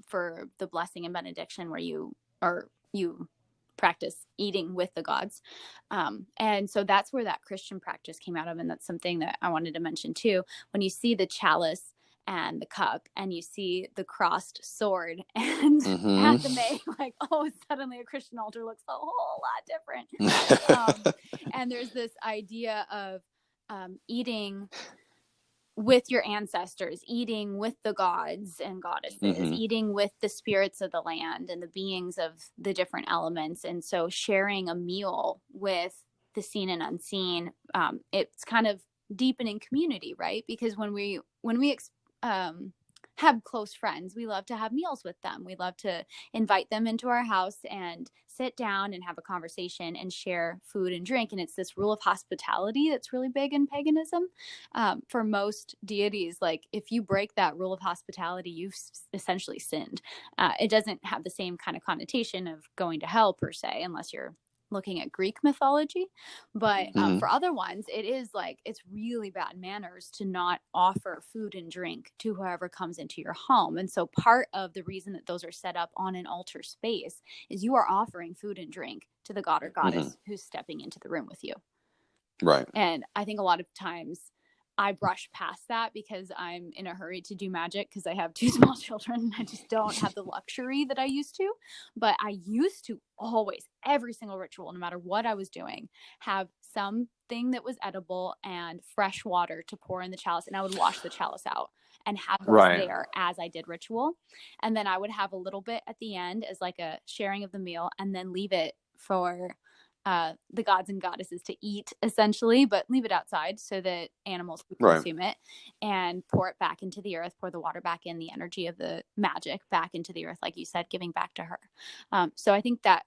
for the blessing and benediction, where you practice eating with the gods. And so that's where that Christian practice came out of. And that's something that I wanted to mention too. When you see the chalice and the cup and you see the crossed sword and Hmm. athame, like, oh, suddenly a Christian altar looks a whole lot different. And there's this idea of eating with your ancestors, eating with the gods and goddesses, Hmm. eating with the spirits of the land and the beings of the different elements. And so sharing a meal with the seen and unseen, it's kind of deepening community, right? Because when we have close friends, we love to have meals with them. We love to invite them into our house and sit down and have a conversation and share food and drink. And it's this rule of hospitality that's really big in paganism. For most deities, like if you break that rule of hospitality, you've essentially sinned. It doesn't have the same kind of connotation of going to hell per se, unless you're looking at Greek mythology. But Hmm. for other ones, it is like, it's really bad manners to not offer food and drink to whoever comes into your home. And so part of the reason that those are set up on an altar space is you are offering food and drink to the god or Hmm. goddess who's stepping into the room with you. Right. And I think a lot of times I brush past that because I'm in a hurry to do magic because I have two small children and I just don't have the luxury that I used to. But I used to always, every single ritual, no matter what I was doing, have something that was edible and fresh water to pour in the chalice. And I would wash the chalice out and have those Right. there as I did ritual. And then I would have a little bit at the end as like a sharing of the meal, and then leave it for the gods and goddesses to eat, essentially, but leave it outside so that animals could Right. consume it, and pour it back into the earth, pour the water back in, the energy of the magic back into the earth, like you said, giving back to her. So I think that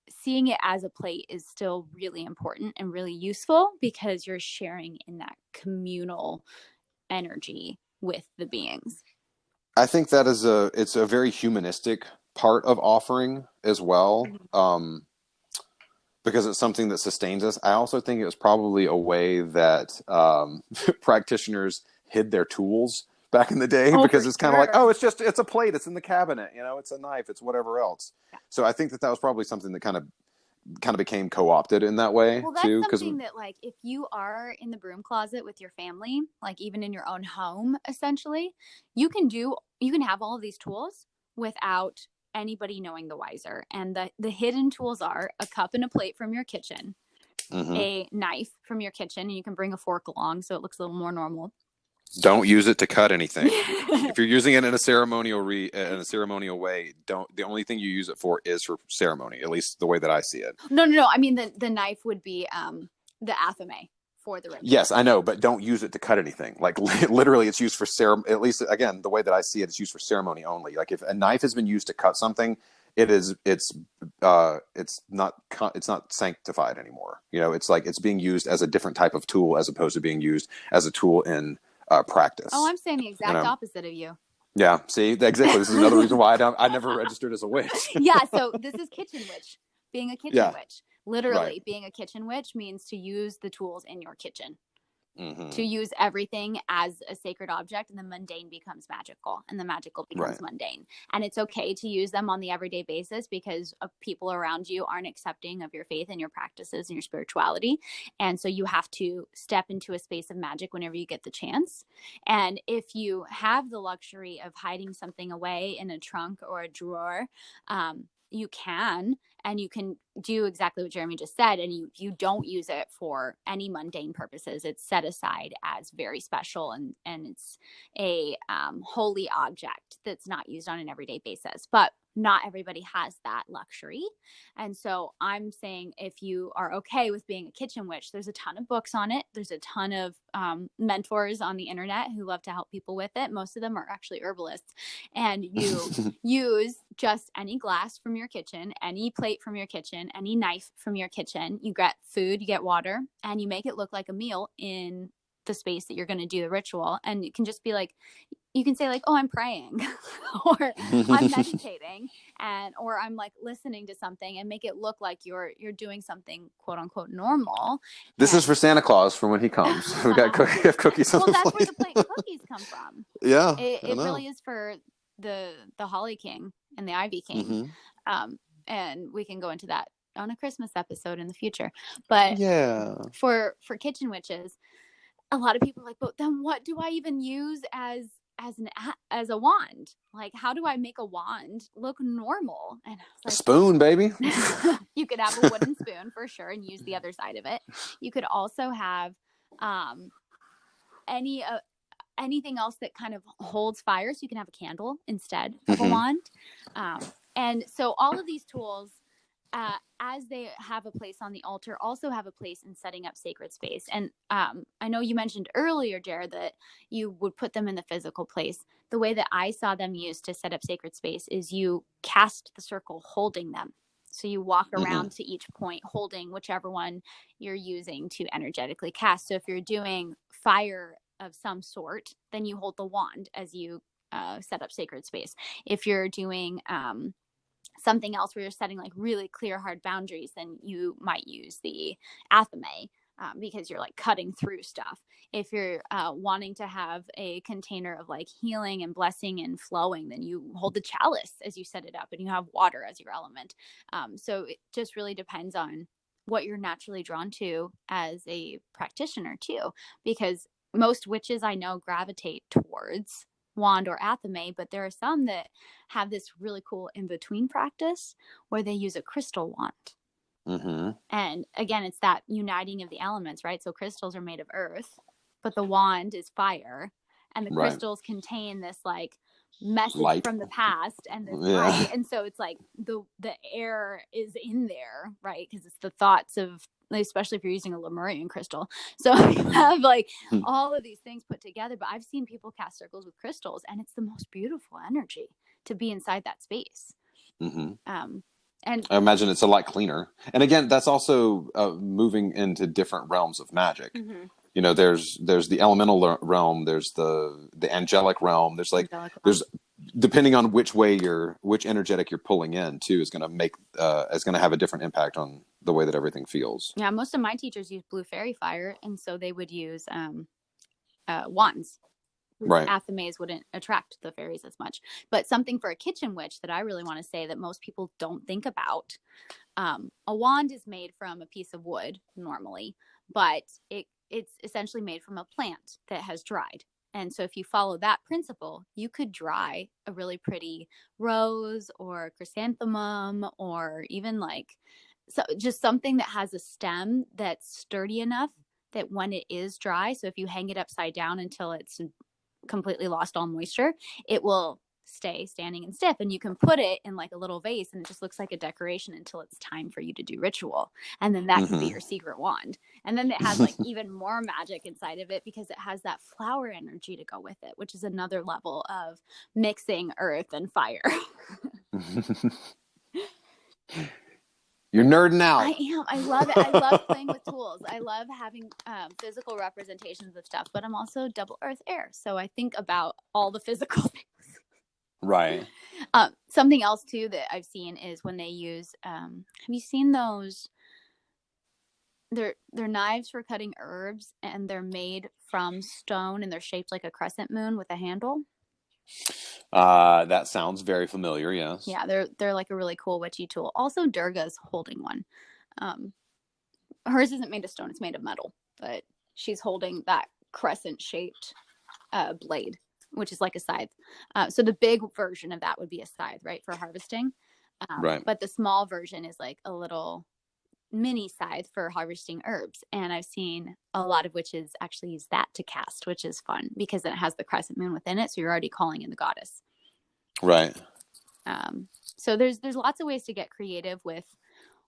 seeing it as a plate is still really important and really useful because you're sharing in that communal energy with the beings. I think that it's a very humanistic part of offering as well. Mm-hmm. Because it's something that sustains us. I also think it was probably a way that practitioners hid their tools back in the day, Oh, because for it's kind of like, sure. oh, it's a plate, it's in the cabinet, it's a knife, it's whatever else. Yeah. So I think that was probably something that kind of became co-opted in that way Well, that's too. Because something that, like, if you are in the broom closet with your family, like even in your own home, essentially, you can have all of these tools without anybody knowing the wiser. And the hidden tools are a cup and a plate from your kitchen, hmm, a knife from your kitchen, and you can bring a fork along so it looks a little more normal. don't use it to cut anything. If you're using it in a ceremonial way, don't. The only thing you use it for is for ceremony, at least the way that I see it. No. I mean, the knife would be the athame for the ritual. Yes, I know, but don't use it to cut anything. Like literally, it's used for ceremony. At least, again, the way that I see it, it's used for ceremony only. Like if a knife has been used to cut something, it's not sanctified anymore. It's like it's being used as a different type of tool as opposed to being used as a tool in Oh, practice. I'm saying the You exact know? opposite of you. Yeah. See, exactly. This is another reason why I never registered as a witch. Yeah, so this is kitchen witch. Being a kitchen Yeah. witch. Right. Literally, being a kitchen witch means to use the tools in your kitchen, to Hmm. use everything as a sacred object, and the mundane becomes magical and the magical becomes Right. mundane. And it's okay to use them on the everyday basis because people around you aren't accepting of your faith and your practices and your spirituality. And so you have to step into a space of magic whenever you get the chance. And if you have the luxury of hiding something away in a trunk or a drawer, you can, and you can do exactly what Jeremy just said, and you don't use it for any mundane purposes. It's set aside as very special, and it's a holy object that's not used on an everyday basis, but not everybody has that luxury. And so I'm saying, if you are okay with being a kitchen witch, there's a ton of books on it. There's a ton of mentors on the internet who love to help people with it. Most of them are actually herbalists. And you use just any glass from your kitchen, any plate from your kitchen, any knife from your kitchen. You get food, you get water, and you make it look like a meal in the space that you're going to do the ritual. And it can just be like, you can say like, oh, I'm praying or I'm meditating, and or I'm like listening to something, and make it look like you're doing something quote unquote normal. This is for Santa Claus for when he comes. We got cookies on well, the that's plate. where the plain cookies come from. Yeah, It really is for the Holly King and the Ivy King. And we can go into that on a Christmas episode in the future. But yeah, for kitchen witches, a lot of people are like, but then what do I even use as a wand? Like, how do I make a wand look normal? And I was like, a spoon, baby. You could have a wooden spoon for sure and use the other side of it. You could also have anything else that kind of holds fire. So you can have a candle instead of a wand. And so all of these tools, as they have a place on the altar, also have a place in setting up sacred space. And I know you mentioned earlier, Jared, that you would put them in the physical place. The way that I saw them used to set up sacred space is you cast the circle holding them. So you walk around to each point holding whichever one you're using to energetically cast. So if you're doing fire of some sort, then you hold the wand as you set up sacred space. If you're doing something else where you're setting like really clear, hard boundaries, then you might use the athame because you're like cutting through stuff. If you're wanting to have a container of like healing and blessing and flowing, then you hold the chalice as you set it up, and you have water as your element. So it just really depends on what you're naturally drawn to as a practitioner too, because most witches I know gravitate towards wand or athame, but there are some that have this really cool in-between practice where they use a crystal wand. And again, it's that uniting of the elements, right? So crystals are made of earth, but the wand is fire, and the crystals contain this like message light from the past and this light. And so it's like the air is in there, right? Because it's the thoughts of, especially if you're using a Lemurian crystal. So you have like all of these things put together. But I've seen people cast circles with crystals, and it's the most beautiful energy to be inside that space. And I imagine it's a lot cleaner. And again, that's also moving into different realms of magic. You know, there's the elemental realm, there's the angelic realm. There's depending on which energetic you're pulling in too is going to have a different impact on the way that everything feels. Yeah, most of my teachers use blue fairy fire, and so they would use wands. Right. Athames wouldn't attract the fairies as much. But something for a kitchen witch that I really want to say that most people don't think about, a wand is made from a piece of wood normally, but it's essentially made from a plant that has dried. And so if you follow that principle, you could dry a really pretty rose or chrysanthemum, or even like just something that has a stem that's sturdy enough that when it is dry, so if you hang it upside down until it's completely lost all moisture, it will stay standing and stiff, and you can put it in like a little vase, and it just looks like a decoration until it's time for you to do ritual, and then that can be your secret wand. And then it has like even more magic inside of it because it has that flower energy to go with it, which is another level of mixing earth and fire. You're nerding out. I am. I love it. I love playing with tools. I love having physical representations of stuff, but I'm also double earth air, so I think about all the physical things. Right. Something else too that I've seen is when they use have you seen those, they're knives for cutting herbs, and they're made from stone, and they're shaped like a crescent moon with a handle? That sounds very familiar. Yes. Yeah, they're like a really cool witchy tool. Also, Durga's holding one. Hers isn't made of stone; it's made of metal, but she's holding that crescent shaped blade, which is like a scythe. So the big version of that would be a scythe, right, for harvesting. Right. But the small version is like a little mini scythe for harvesting herbs. And I've seen a lot of witches actually use that to cast, which is fun because it has the crescent moon within it. So you're already calling in the goddess. Right. So there's lots of ways to get creative with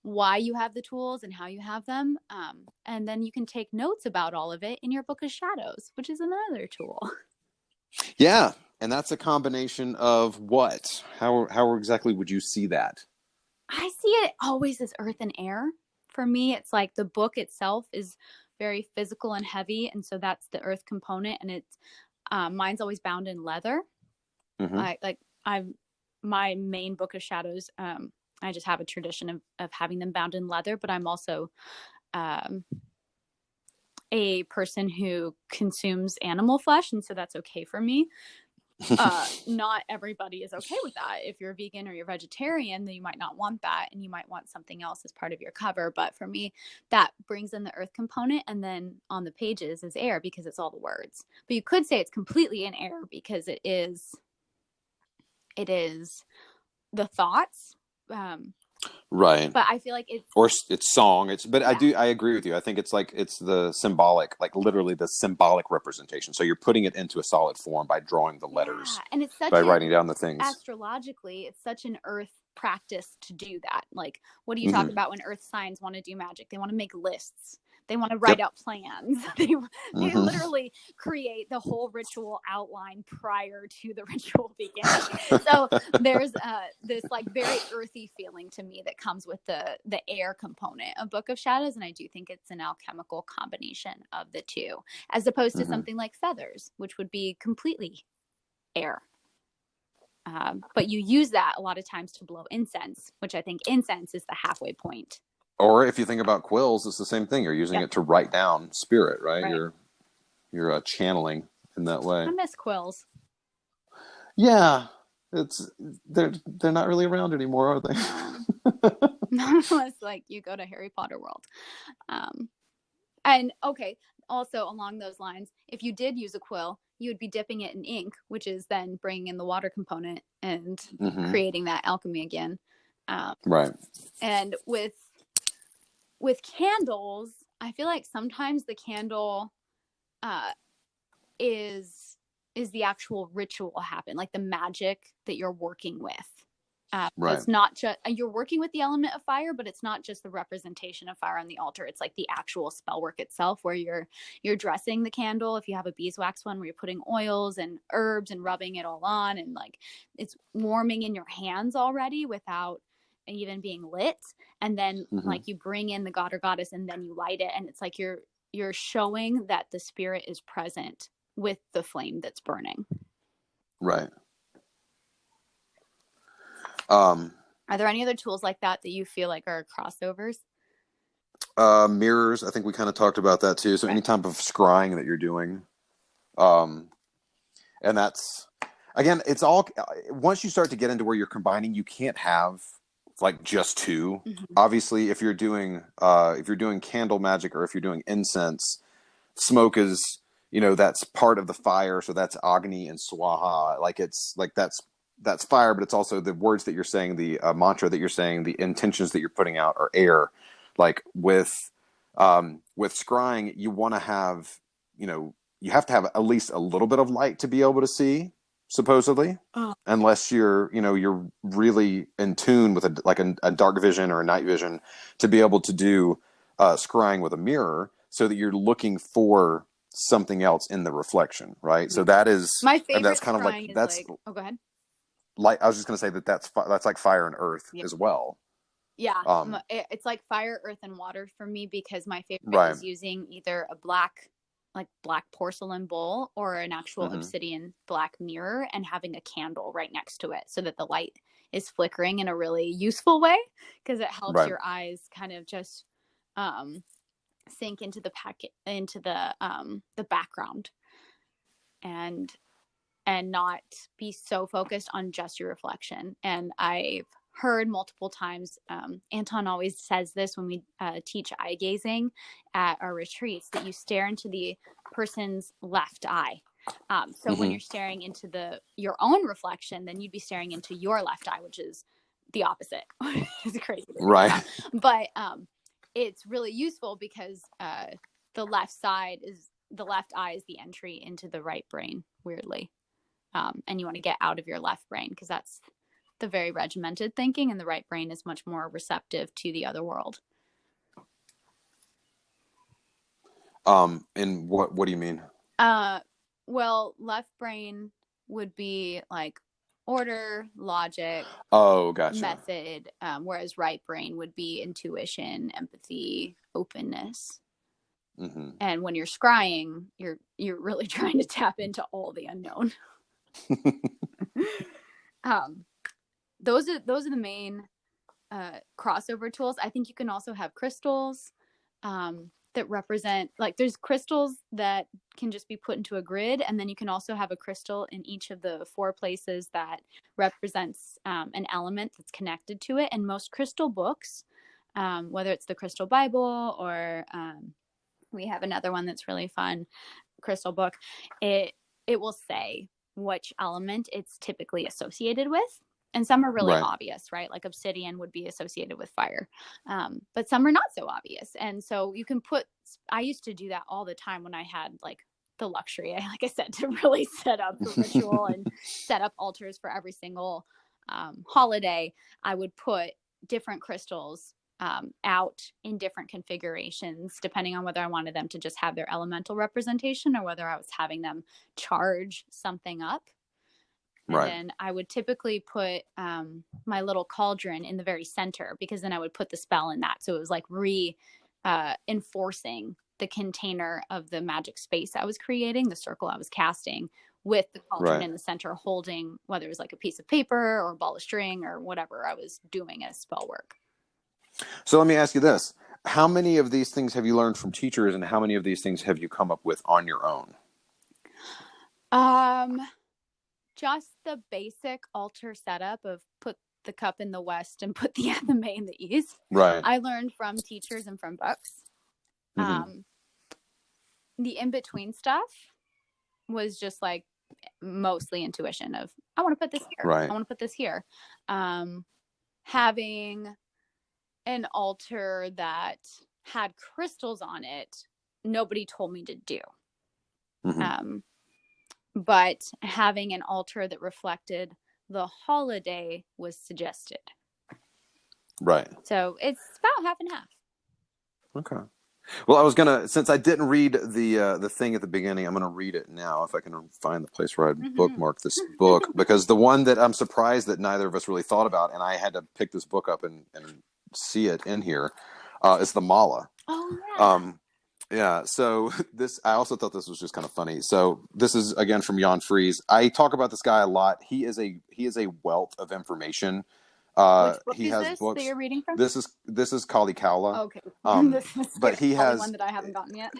why you have the tools and how you have them. And then you can take notes about all of it in your book of shadows, which is another tool. Yeah. And that's a combination of what? How exactly would you see that? I see it always as earth and air. For me, it's like the book itself is very physical and heavy. And so that's the earth component. And it's mine's always bound in leather. Mm-hmm. I'm my main book of shadows. I just have a tradition of having them bound in leather, but I'm also um, a person who consumes animal flesh, and so that's okay for me. Not everybody is okay with that. If you're a vegan or you're vegetarian, then you might not want that, and you might want something else as part of your cover. But for me, that brings in the earth component, and then on the pages is air because it's all the words. But you could say it's completely in air because it is the thoughts. Right. But I feel like it's Or it's song. But yeah, I agree with you. I think it's the symbolic, like literally the symbolic representation. So you're putting it into a solid form by drawing the yeah, letters, and it's by such writing an down the things. astrologically, it's such an earth practice to do that. Like, what do you talk Mm-hmm. about when earth signs want to do magic? They want to make lists. They want to write Yep. out plans. They Mm-hmm. literally create the whole ritual outline prior to the ritual beginning. So there's this like very earthy feeling to me that comes with the air component of Book of Shadows, and I do think it's an alchemical combination of the two, as opposed to Mm-hmm. something like feathers, which would be completely air. But you use that a lot of times to blow incense, which I think incense is the halfway point. Or if you think about quills, it's the same thing. You're using Yep. it to write down spirit, right? Right. You're channeling in that way. I miss quills. Yeah, it's they're not really around anymore, are they? No. Not unless like you go to Harry Potter World. Um, and okay, also along those lines, if you did use a quill, you would be dipping it in ink, which is then bringing in the water component and Mm-hmm. creating that alchemy again. Um, Right. and with candles, I feel like sometimes the candle uh, is the actual ritual happen, like the magic that you're working with. Right. It's not just you're working with the element of fire, but it's not just the representation of fire on the altar. It's like the actual spell work itself, where you're dressing the candle. If you have a beeswax one, where you're putting oils and herbs and rubbing it all on, and like it's warming in your hands already without even being lit. And then Mm-hmm. like you bring in the god or goddess, and then you light it, and it's like you're showing that the spirit is present with the flame that's burning. Right. Um, Are there any other tools like that you feel like are crossovers? Mirrors. I think we kind of talked about that too. So Okay. any type of scrying that you're doing, um, and that's again, it's all once you start to get into where you're combining, you can't have like just two. Mm-hmm. Obviously, if you're doing candle magic or if you're doing incense, smoke is that's part of the fire. So that's Agni and Swaha. Like it's like that's fire, but it's also the words that you're saying, the mantra that you're saying, the intentions that you're putting out are air. Like with scrying, you want to have, you have to have at least a little bit of light to be able to see, supposedly, Oh. unless you're really in tune with a dark vision or a night vision to be able to do scrying with a mirror, so that you're looking for something else in the reflection, right? So that is, My and that's favorite kind of like scrying is that's like, oh, go ahead. like I was just going to say that's like fire and earth Yep. as well. Yeah, Um, it's like fire, earth, and water for me, because my favorite right. is using either a black porcelain bowl or an actual Mm-hmm. obsidian black mirror, and having a candle right next to it so that the light is flickering in a really useful way, because it helps Right. your eyes kind of just um, sink into the background, and not be so focused on just your reflection. And I've heard multiple times, Anton always says this when we teach eye gazing at our retreats, that you stare into the person's left eye. So when Mm-hmm. you're staring into your own reflection, then you'd be staring into your left eye, which is the opposite. It's crazy to think Right. about. But it's really useful because the left eye is the entry into the right brain, weirdly. and you want to get out of your left brain, because that's the very regimented thinking, and the right brain is much more receptive to the other world. And what do you mean? Well, left brain would be like order, logic, Oh, gotcha. method, whereas right brain would be intuition, empathy, openness. Hmm. And when you're scrying, you're really trying to tap into all the unknown. um, those are the main crossover tools. I think you can also have crystals that represent, like, there's crystals that can just be put into a grid, and then you can also have a crystal in each of the 4 places that represents an element that's connected to it. And most crystal books, whether it's the Crystal Bible or we have another one that's really fun, crystal book, it will say which element it's typically associated with. And some are really Right. obvious, right? Like obsidian would be associated with fire. But some are not so obvious. And so you can put, I used to do that all the time when I had like the luxury, like I said, to really set up the ritual and set up altars for every single holiday. I would put different crystals out in different configurations, depending on whether I wanted them to just have their elemental representation or whether I was having them charge something up. And Right. then I would typically put my little cauldron in the very center, because then I would put the spell in that. So it was like enforcing the container of the magic space I was creating, the circle I was casting, with the cauldron Right. in the center holding, whether it was like a piece of paper or a ball of string or whatever I was doing as spell work. So let me ask you this. How many of these things have you learned from teachers, and how many of these things have you come up with on your own? Um, just the basic altar setup of put the cup in the west and put the athame in the east. Right. I learned from teachers and from books. Hmm. The in-between stuff was just like mostly intuition of, I want to put this here. I Right. want to put this here. Having an altar that had crystals on it, nobody told me to do. Hmm. But having an altar that reflected the holiday was suggested. Right. So it's about half and half. Okay. Well, I was gonna, since I didn't read the thing at the beginning, I'm gonna read it now if I can find the place where I Mm-hmm. bookmarked this book, because the one that I'm surprised that neither of us really thought about, and I had to pick this book up and see it in here, is the Mala. Oh, yeah. Um, yeah. So this, I also thought this was just kind of funny. So this is again from Jan Fries. I talk about this guy a lot. He is a wealth of information. Which book He is has this that books. you're reading from? This is Kali Kaula. Okay. This is But he probably one has, that I haven't gotten yet.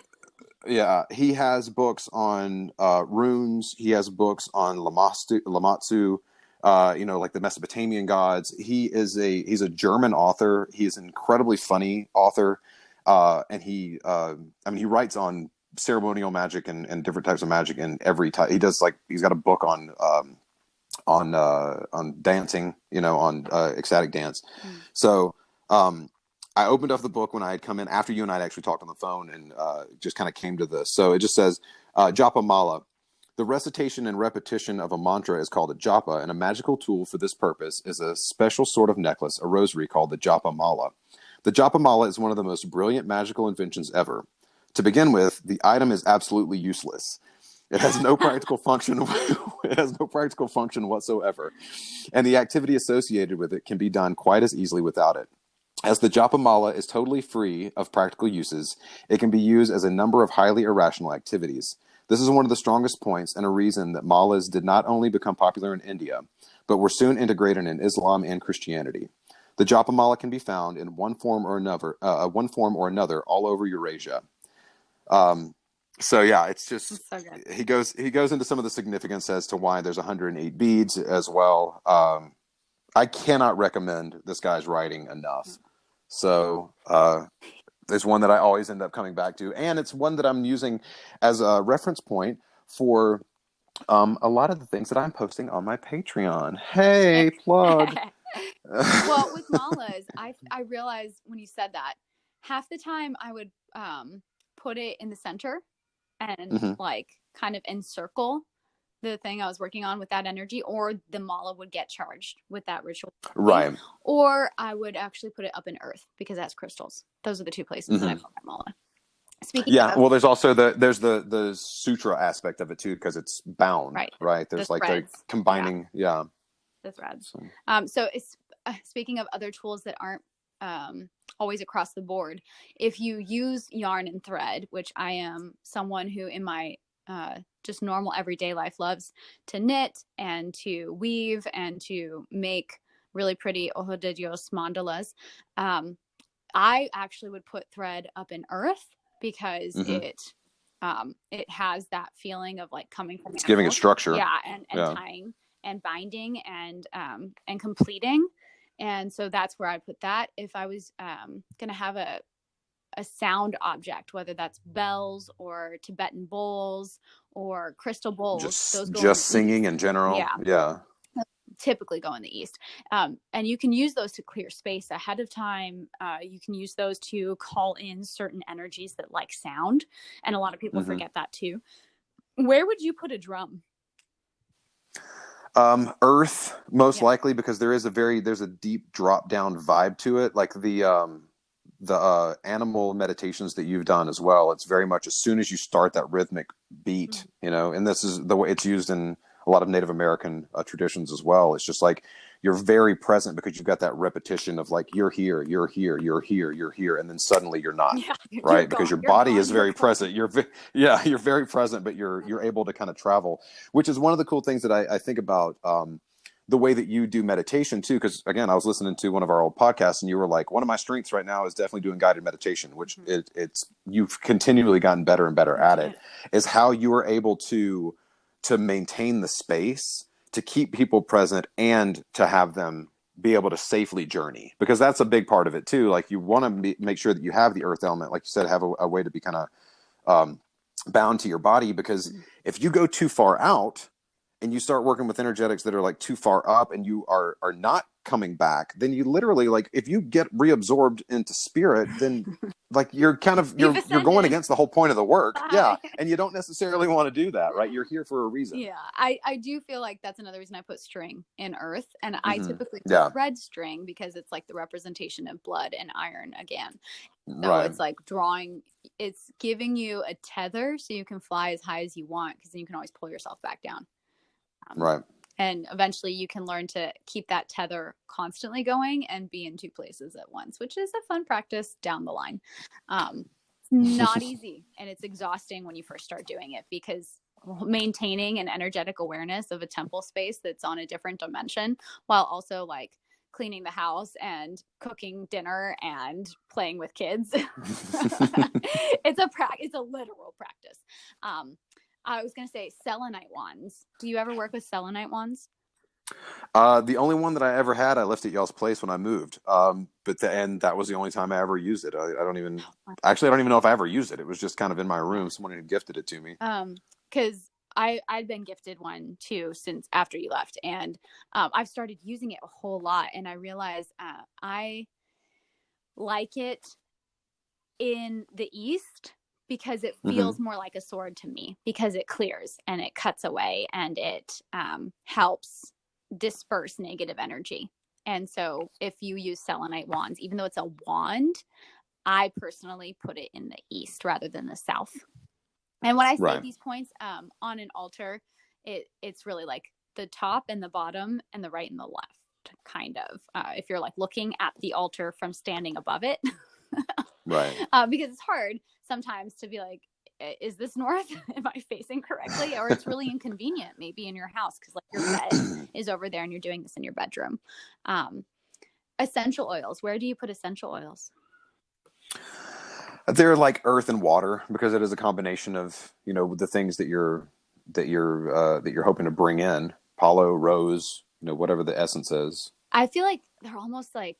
yeah, he has books on runes. He has books on Lamatsu, like the Mesopotamian gods. He's a German author. He's an incredibly funny author, and he writes on ceremonial magic and different types of magic, and every type he does, like he's got a book on dancing, on ecstatic dance. Mm. So I opened up the book when I had come in after you and I had actually talked on the phone, and just kind of came to this. So it just says japa mala. The recitation and repetition of a mantra is called a japa, and a magical tool for this purpose is a special sort of necklace, a rosary called the japa mala. The japa mala is one of the most brilliant magical inventions ever. To begin with, the item is absolutely useless. It has no practical function. It has no practical function whatsoever, and the activity associated with it can be done quite as easily without it. As the japa mala is totally free of practical uses, it can be used as a number of highly irrational activities. This is one of the strongest points and a reason that malas did not only become popular in India, but were soon integrated in Islam and Christianity. The japa mala can be found in one form or another all over Eurasia. So yeah, it's just It's so good. he goes into some of the significance as to why there's 108 beads as well. I cannot recommend this guy's writing enough. So it's one that I always end up coming back to, and it's one that I'm using as a reference point for a lot of the things that I'm posting on my Patreon. Hey, plug. Well, with malas, I realized when you said that, half the time I would put it in the center and Hmm. like kind of encircle the thing I was working on with that energy, or the mala would get charged with that ritual. Right. Or I would actually put it up in earth because that's crystals. Those are the two places that I put my mala. Speaking Yeah, of, well, there's also the sutra aspect of it too, because it's bound, right? the There's like the threads. combining, yeah. The threads. So. So it's speaking of other tools that aren't always across the board. If you use yarn and thread, which I am someone who in my just normal everyday life loves to knit and to weave and to make really pretty ojo de Dios mandalas, I actually would put thread up in earth because it has that feeling of like coming from it's giving it structure. Yeah, and tying and binding and completing. And so that's where I put that. If I was going to have a sound object, whether that's bells or Tibetan bowls or crystal bowls, those go just singing in general. Yeah. Typically go in the east. And you can use those to clear space ahead of time. You can use those to call in certain energies that like sound. And a lot of people forget that too. Where would you put a drum? Earth, most likely, because there's a deep drop down vibe to it. Like the animal meditations that you've done as well. It's very much as soon as you start that rhythmic beat, and this is the way it's used in a lot of Native American traditions as well. It's just like you're very present because you've got that repetition of like, you're here, you're here, you're here, you're here. And then suddenly you're not, right? Because your body is very present. You're very present, but you're able to kind of travel, which is one of the cool things that I think about, the way that you do meditation too. Cause again, I was listening to one of our old podcasts and you were like, one of my strengths right now is definitely doing guided meditation, which you've continually gotten better and better at it, is how you are able to maintain the space, to keep people present, and to have them be able to safely journey, because that's a big part of it too. Like you want to make sure that you have the earth element, like you said, have a way to be kind of bound to your body, because if you go too far out and you start working with energetics that are like too far up and you are not coming back, then you literally, like, if you get reabsorbed into spirit, then like you're going against the whole point of the work. Yeah. And you don't necessarily want to do that, right? You're here for a reason. Yeah. I do feel like that's another reason I put string in earth, and I typically put red string because it's like the representation of blood and iron again. So it's like it's giving you a tether so you can fly as high as you want, because then you can always pull yourself back down. Right. And eventually you can learn to keep that tether constantly going and be in two places at once, which is a fun practice down the line. It's not easy, and it's exhausting when you first start doing it, because maintaining an energetic awareness of a temple space that's on a different dimension, while also like cleaning the house and cooking dinner and playing with kids. It's a literal practice. I was going to say selenite wands. Do you ever work with selenite wands? The only one that I ever had, I left at y'all's place when I moved. But that was the only time I ever used it. I don't even know if I ever used it. It was just kind of in my room. Someone had gifted it to me. Cause I'd been gifted one too since after you left, and I've started using it a whole lot, and I realized I like it in the East because it feels more like a sword to me, because it clears and it cuts away and it helps disperse negative energy. And so if you use selenite wands, even though it's a wand, I personally put it in the East rather than the South. And when I say these points on an altar, it's really like the top and the bottom and the right and the left, kind of. If you're like looking at the altar from standing above it. Right. Because it's hard sometimes to be like, is this north? Am I facing correctly? Or it's really inconvenient maybe in your house because like your bed is over there and you're doing this in your bedroom. Essential oils. Where do you put essential oils? They're like earth and water, because it is a combination of, the things that you're hoping to bring in. Palo, rose, whatever the essence is. I feel like they're almost like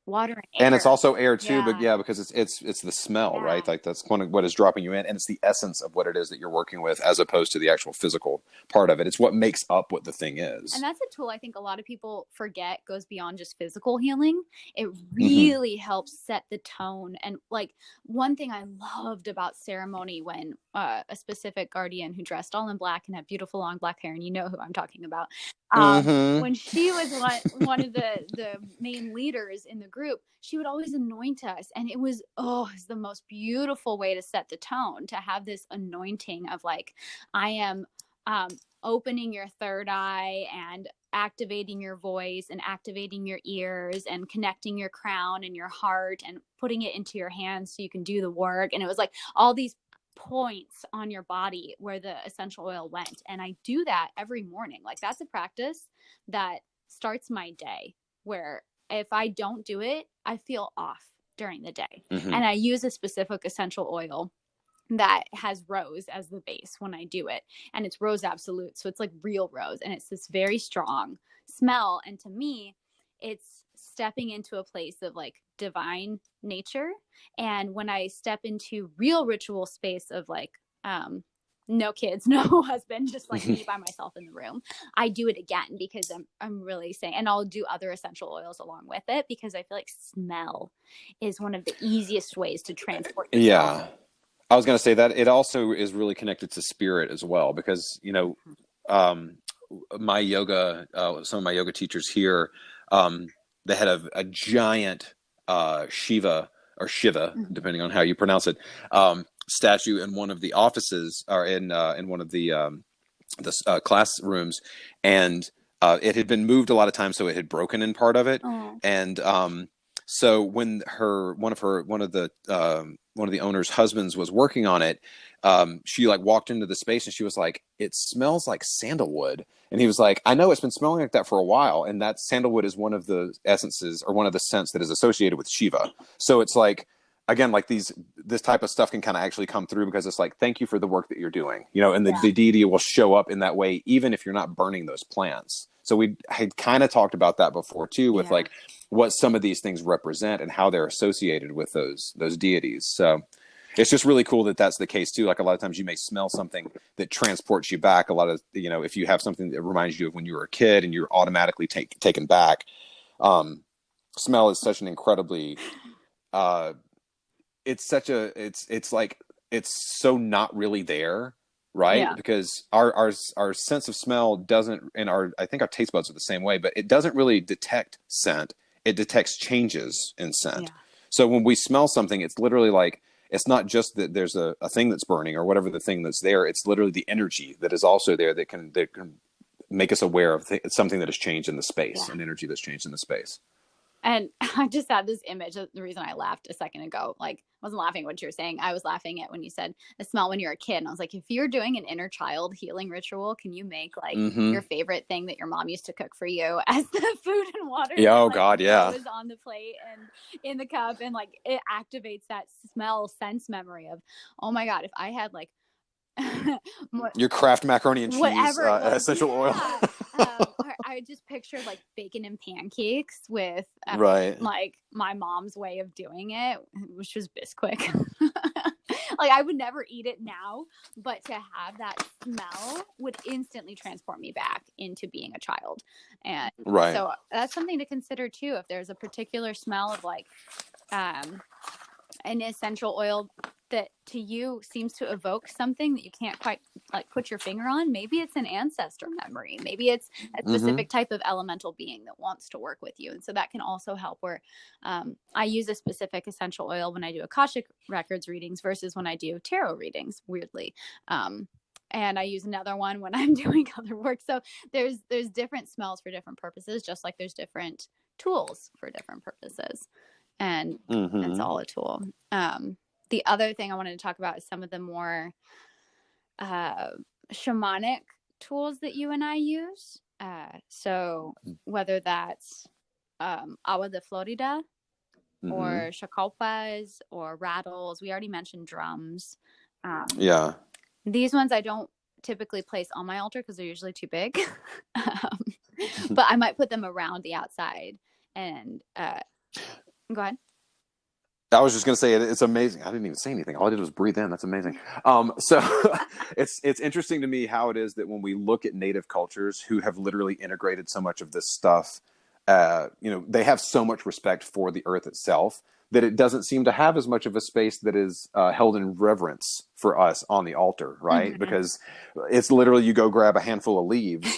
water and And it's air. also air too, but Yeah. yeah, because it's the smell, Yeah. right? Like that's one of what is dropping you in, and it's the essence of what it is that you're working with, as opposed to the actual physical part of it. It's what makes up what the thing And is. that's a tool I think a lot of people forget goes beyond just physical healing. It Mm-hmm. really helps set the tone. And like one thing I loved about ceremony when a specific guardian who dressed all in black and had beautiful long black hair, and you know who I'm talking about, Mm-hmm. when she was one of the main leaders in the group, she would always anoint us, and it was the most beautiful way to set the tone, to have this anointing of like, I am opening your third eye and activating your voice and activating your ears and connecting your crown and your heart and putting it into your hands so you can do the work. And it was like all these points on your body where the essential oil went. And I do that every morning. Like that's a practice that starts my day, where if I don't do it, I feel off during the day. Mm-hmm. And I use a specific essential oil that has rose as the base when I do it. And it's rose absolute. So it's like real rose. And it's this very strong smell. And to me, it's stepping into a place of like divine nature. And when I step into real ritual space of like, no kids, no husband, just like me by myself in the room, I do it again because I'm really saying, and I'll do other essential oils along with it, because I feel like smell is one of the easiest ways to transport yourself. Yeah. I was going to say that it also is really connected to spirit as well, because, um, my yoga, some of my yoga teachers here, they had a giant Shiva or Shiva, Mm-hmm. depending on how you pronounce it, statue in one of the offices, or in one of the classrooms, and it had been moved a lot of times, so it had broken in part of it, Oh. and so when one of the owner's husbands was working on it, she like walked into the space and she was like, "It smells like sandalwood." And he was like, "I know it's been smelling like that for a while, and that sandalwood is one of the essences or one of the scents that is associated with Shiva." So it's like, again, like this type of stuff can kind of actually come through, because it's like, thank you for the work that you're doing, and the deity will show up in that way, even if you're not burning those plants. So we had kind of talked about that before too, with Yeah. like what some of these things represent and how they're associated with those deities. So it's just really cool that that's the case too. Like a lot of times you may smell something that transports you back. A lot of, if you have something that reminds you of when you were a kid and you're automatically taken back, smell is such an incredibly, uh, it's like, it's so not really there, right? Yeah. Because our sense of smell doesn't, and I think our taste buds are the same way, but it doesn't really detect scent. It detects changes in scent. Yeah. So when we smell something, it's literally like, it's not just that there's a thing that's burning or whatever the thing that's there. It's literally the energy that is also there that can make us aware of something that has changed in the space, Yeah. an energy that's changed in the space. And I just had this image. The reason I laughed a second ago, like, I wasn't laughing at what you were saying. I was laughing at when you said the smell when you're a kid. And I was like, if you're doing an inner child healing ritual, can you make like Mm-hmm. your favorite thing that your mom used to cook for you as the food and water Yeah. that Oh like God. Yeah. goes on the plate and in the cup, and like it activates that smell sense memory of, oh my God, if I had like Your Kraft macaroni and cheese whatever it was. essential oil. Yeah. I just pictured like bacon and pancakes with Right. like my mom's way of doing it, which was Bisquick. Like I would never eat it now, but to have that smell would instantly transport me back into being a child. And Right. so that's something to consider too. If there's a particular smell of like an essential oil that to you seems to evoke something that you can't quite like put your finger on, maybe it's an ancestor memory, maybe it's a specific type of elemental being that wants to work with you. And so that can also help, where I use a specific essential oil when I do Akashic records readings versus when I do tarot readings, weirdly. And I use another one when I'm doing other work. So there's different smells for different purposes, just like there's different tools for different purposes. And it's all a tool. The other thing I wanted to talk about is some of the more shamanic tools that you and I use. So whether that's agua de Florida or chacalpas or rattles, we already mentioned drums. Yeah. These ones I don't typically place on my altar because they're usually too big. But I might put them around the outside. And Go ahead. I was just going to say it's amazing. I didn't even say anything. All I did was breathe in. That's amazing. So it's interesting to me how it is that when we look at native cultures who have literally integrated so much of this stuff, they have so much respect for the earth itself that it doesn't seem to have as much of a space that is held in reverence for us on the altar, right? Mm-hmm. Because it's literally you go grab a handful of leaves,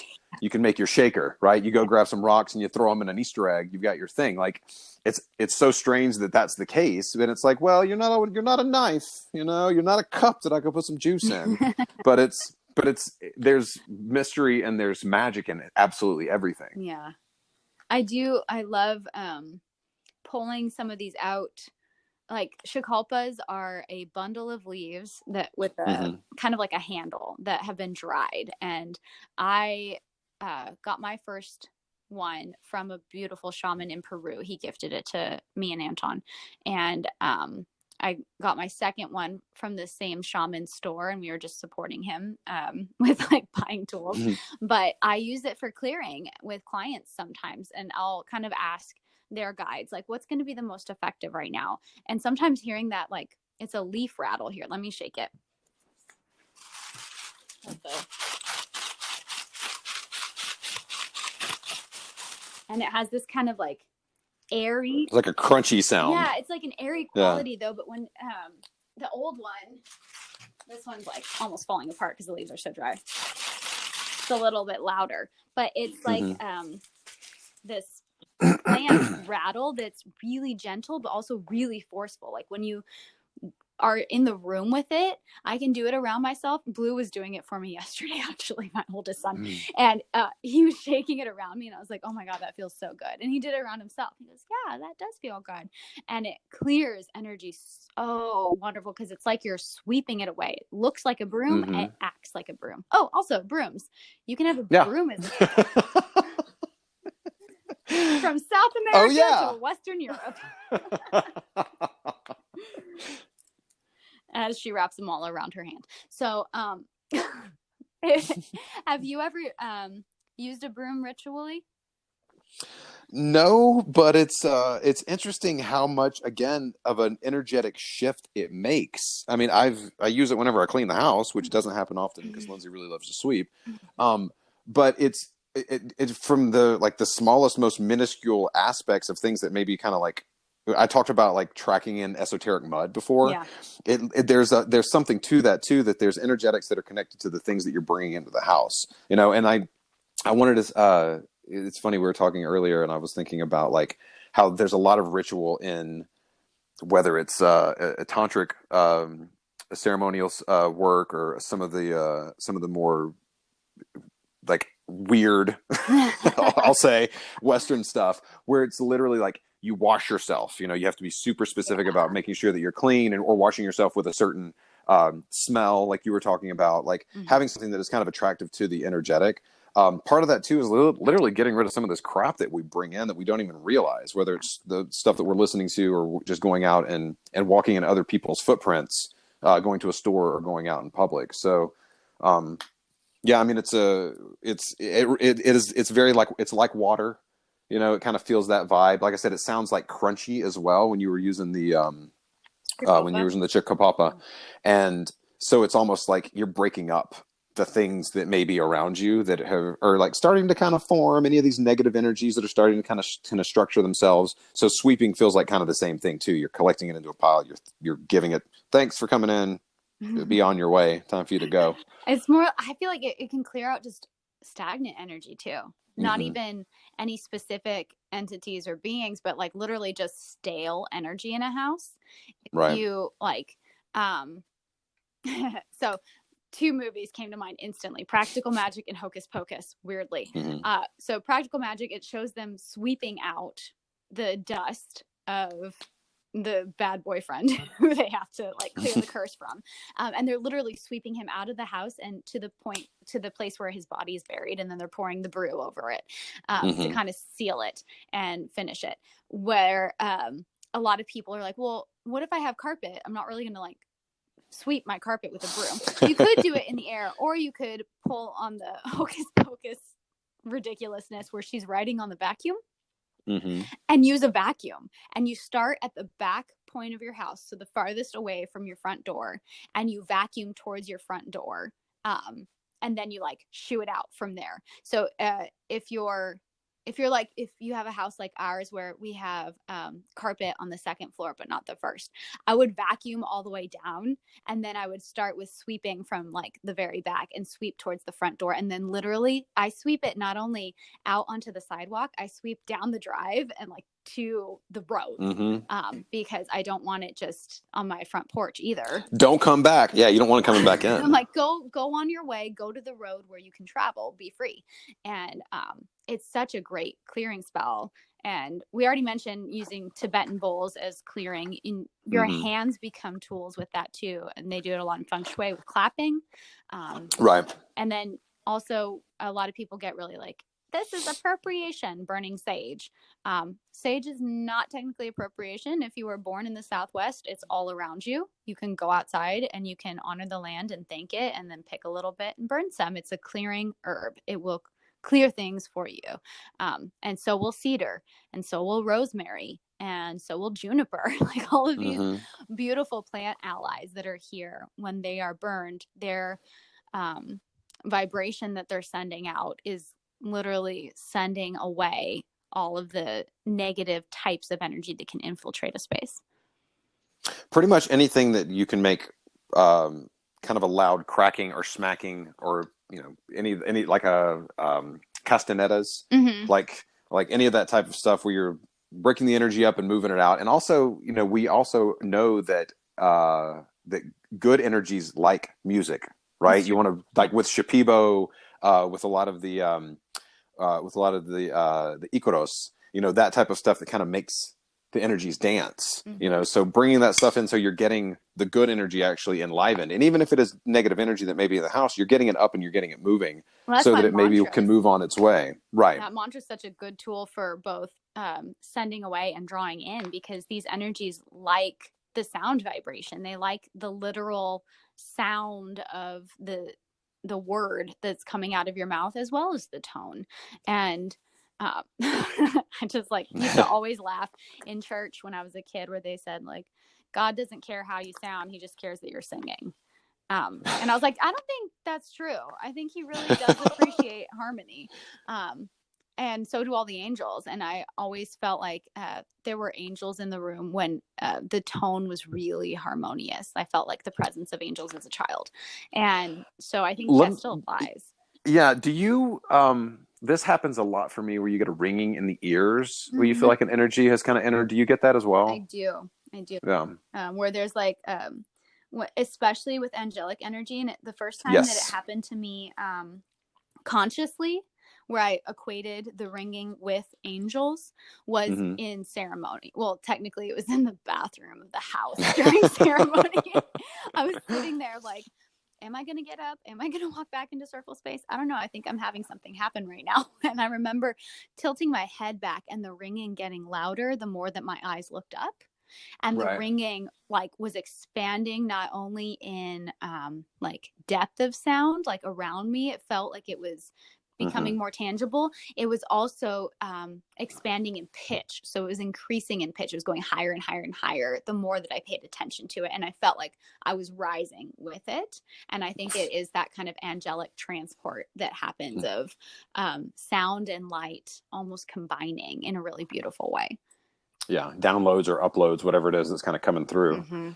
you can make your shaker, right? You go grab some rocks and you throw them in an Easter egg, you've got your thing. Like it's so strange that that's the case. And it's like, well, you're not a knife, you're not a cup that I could put some juice in, but there's mystery and there's magic in it, absolutely everything. Yeah, I do. I love pulling some of these out. Like shakalpas are a bundle of leaves that with a kind of like a handle that have been dried. And I got my first one from a beautiful shaman in Peru. He gifted it to me and Anton. And I got my second one from the same shaman store, and we were just supporting him with like buying tools. But I use it for clearing with clients sometimes, and I'll kind of ask their guides, like, what's going to be the most effective right now? And sometimes hearing that, like, it's a leaf rattle here. Let me shake it. And it has this kind of like airy. It's like a crunchy sound. Yeah, it's like an airy quality though. But when the old one, this one's like almost falling apart because the leaves are so dry. It's a little bit louder, but it's like this plant rattle that's really gentle but also really forceful. Like when you are in the room with it, I can do it around myself. Blue was doing it for me yesterday, actually, my oldest son. And he was shaking it around me, and I was like, oh my God, that feels so good. And he did it around himself. He goes, yeah, that does feel good. And it clears energy so wonderful because it's like you're sweeping it away. It looks like a broom, and it acts like a broom. Oh, also brooms. You can have a broom as a from South America to Western Europe. As she wraps them all around her hand. So, have you ever used a broom ritually? No, but it's interesting how much, again, of an energetic shift it makes. I mean, I use it whenever I clean the house, which doesn't happen often because Lindsay really loves to sweep. But it's from the smallest, most minuscule aspects of things that maybe kind of like I talked about, like tracking in esoteric mud before. Yeah. There's something to that too, that there's energetics that are connected to the things that you're bringing into the house, and I wanted to, it's funny, we were talking earlier and I was thinking about like how there's a lot of ritual in whether it's a tantric ceremonial work or some of the more like weird I'll say Western stuff where it's literally like you wash yourself, you have to be super specific about making sure that you're clean or washing yourself with a certain smell, like you were talking about, like having something that is kind of attractive to the energetic. Part of that too is literally getting rid of some of this crap that we bring in that we don't even realize, whether it's the stuff that we're listening to or just going out and walking in other people's footprints, going to a store or going out in public. So, yeah, I mean, it's very like, it's like water, it kind of feels that vibe. Like I said, it sounds like crunchy as well when you were using the, Chicopapa. And so it's almost like you're breaking up the things that may be around you that are like starting to kind of form any of these negative energies that are starting to kind of structure themselves. So sweeping feels like kind of the same thing too. You're collecting it into a pile. You're giving it, thanks for coming in. Be on your way. Time for you to go. It's more, I feel like it can clear out just stagnant energy too. Not even any specific entities or beings, but like literally just stale energy in a house. If you like, so 2 movies came to mind instantly: Practical Magic and Hocus Pocus, weirdly. So Practical Magic, it shows them sweeping out the dust of the bad boyfriend who they have to like clear the curse from. And they're literally sweeping him out of the house and to the place where his body is buried. And then they're pouring the brew over it to kind of seal it and finish it. Where a lot of people are like, well, what if I have carpet? I'm not really going to like sweep my carpet with a broom. You could do it in the air, or you could pull on the Hocus Pocus ridiculousness where she's riding on the vacuum. Mm-hmm. and use a vacuum. And you start at the back point of your house, so the farthest away from your front door, and you vacuum towards your front door. And then you like shoo it out from there. So if you have a house like ours where we have carpet on the second floor but not the first, I would vacuum all the way down, and then I would start with sweeping from like the very back and sweep towards the front door, and then literally I sweep it not only out onto the sidewalk, I sweep down the drive and like to the road, Mm-hmm. because I don't want it just on my front porch either. Don't come back. Yeah, you don't want it coming back in. I'm like, go on your way, go to the road where you can travel, be free. And it's such a great clearing spell. And we already mentioned using Tibetan bowls as clearing. In your Mm-hmm. hands become tools with that too, and they do it a lot in feng shui with clapping. Right. And then also a lot of people get really like, this is appropriation, burning sage. Sage is not technically appropriation. If you were born in the Southwest, it's all around you. You can go outside and you can honor the land and thank it, and then pick a little bit and burn some. It's a clearing herb. It will clear things for you. And so will cedar, and so will rosemary, and so will juniper. Like all of these beautiful plant allies that are here, when they are burned, their vibration that they're sending out is literally sending away all of the negative types of energy that can infiltrate a space. Pretty much anything that you can make kind of a loud cracking or smacking, or any like a castanettas, like any of that type of stuff where you're breaking the energy up and moving it out. And also, we also know that that good energies like music, right? You want to, like with Shipibo, with a lot of the Ikaros, that type of stuff that kind of makes the energies dance, so bringing that stuff in, so you're getting the good energy actually enlivened. And even if it is negative energy that may be in the house, you're getting it up and you're getting it moving, so that it maybe can move on its way. Right. That mantra is such a good tool for both sending away and drawing in, because these energies like the sound vibration. They like the literal sound of the word that's coming out of your mouth, as well as the tone. And I just like used to always laugh in church when I was a kid, where they said like, God doesn't care how you sound, he just cares that you're singing. And I was like, I don't think that's true. I think he really does appreciate harmony. And so do all the angels. And I always felt like there were angels in the room when the tone was really harmonious. I felt like the presence of angels as a child. And so I think that still applies. Yeah. Do you, this happens a lot for me, where you get a ringing in the ears, where you feel like an energy has kind of entered. Do you get that as well? I do. Yeah. Where there's like, especially with angelic energy. And the first time that it happened to me consciously, where I equated the ringing with angels, was in ceremony. Well, technically it was in the bathroom of the house during ceremony. I was sitting there like, am I going to get up? Am I going to walk back into circle space? I don't know. I think I'm having something happen right now. And I remember tilting my head back and the ringing getting louder the more that my eyes looked up. And the ringing like was expanding, not only in like depth of sound, like around me, it felt like it was becoming more tangible. It was also expanding in pitch. So it was increasing in pitch. It was going higher and higher and higher the more that I paid attention to it. And I felt like I was rising with it. And I think it is that kind of angelic transport that happens of sound and light almost combining in a really beautiful way. Yeah. Downloads or uploads, whatever it is that's kind of coming through.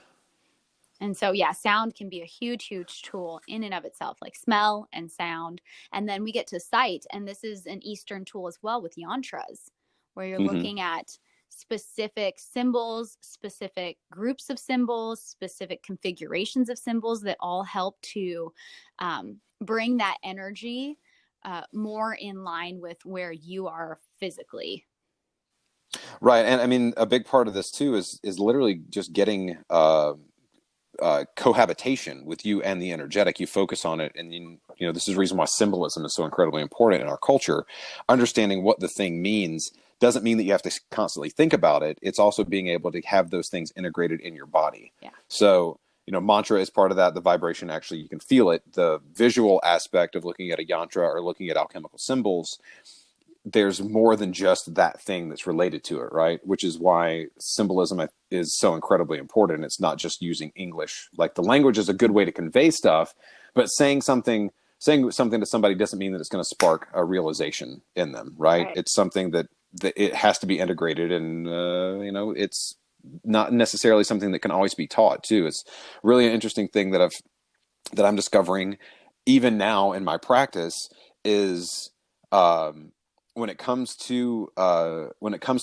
And so, yeah, sound can be a huge, huge tool in and of itself, like smell and sound. And then we get to sight. And this is an Eastern tool as well with yantras, where you're looking at specific symbols, specific groups of symbols, specific configurations of symbols that all help to bring that energy more in line with where you are physically. Right. And I mean, a big part of this too is literally just getting cohabitation with you and the energetic. You focus on it, and this is the reason why symbolism is so incredibly important in our culture. Understanding what the thing means doesn't mean that you have to constantly think about it. It's also being able to have those things integrated in your body. Yeah. So mantra is part of that. The vibration, actually, you can feel it. The visual aspect of looking at a yantra or looking at alchemical symbols, there's more than just that thing that's related to it, right? Which is why symbolism is so incredibly important. It's not just using English. Like, the language is a good way to convey stuff, but saying something to somebody doesn't mean that it's going to spark a realization in them, right? Right. It's something that it has to be integrated, and it's not necessarily something that can always be taught too. It's really an interesting thing that I'm discovering even now in my practice is, um, when it comes to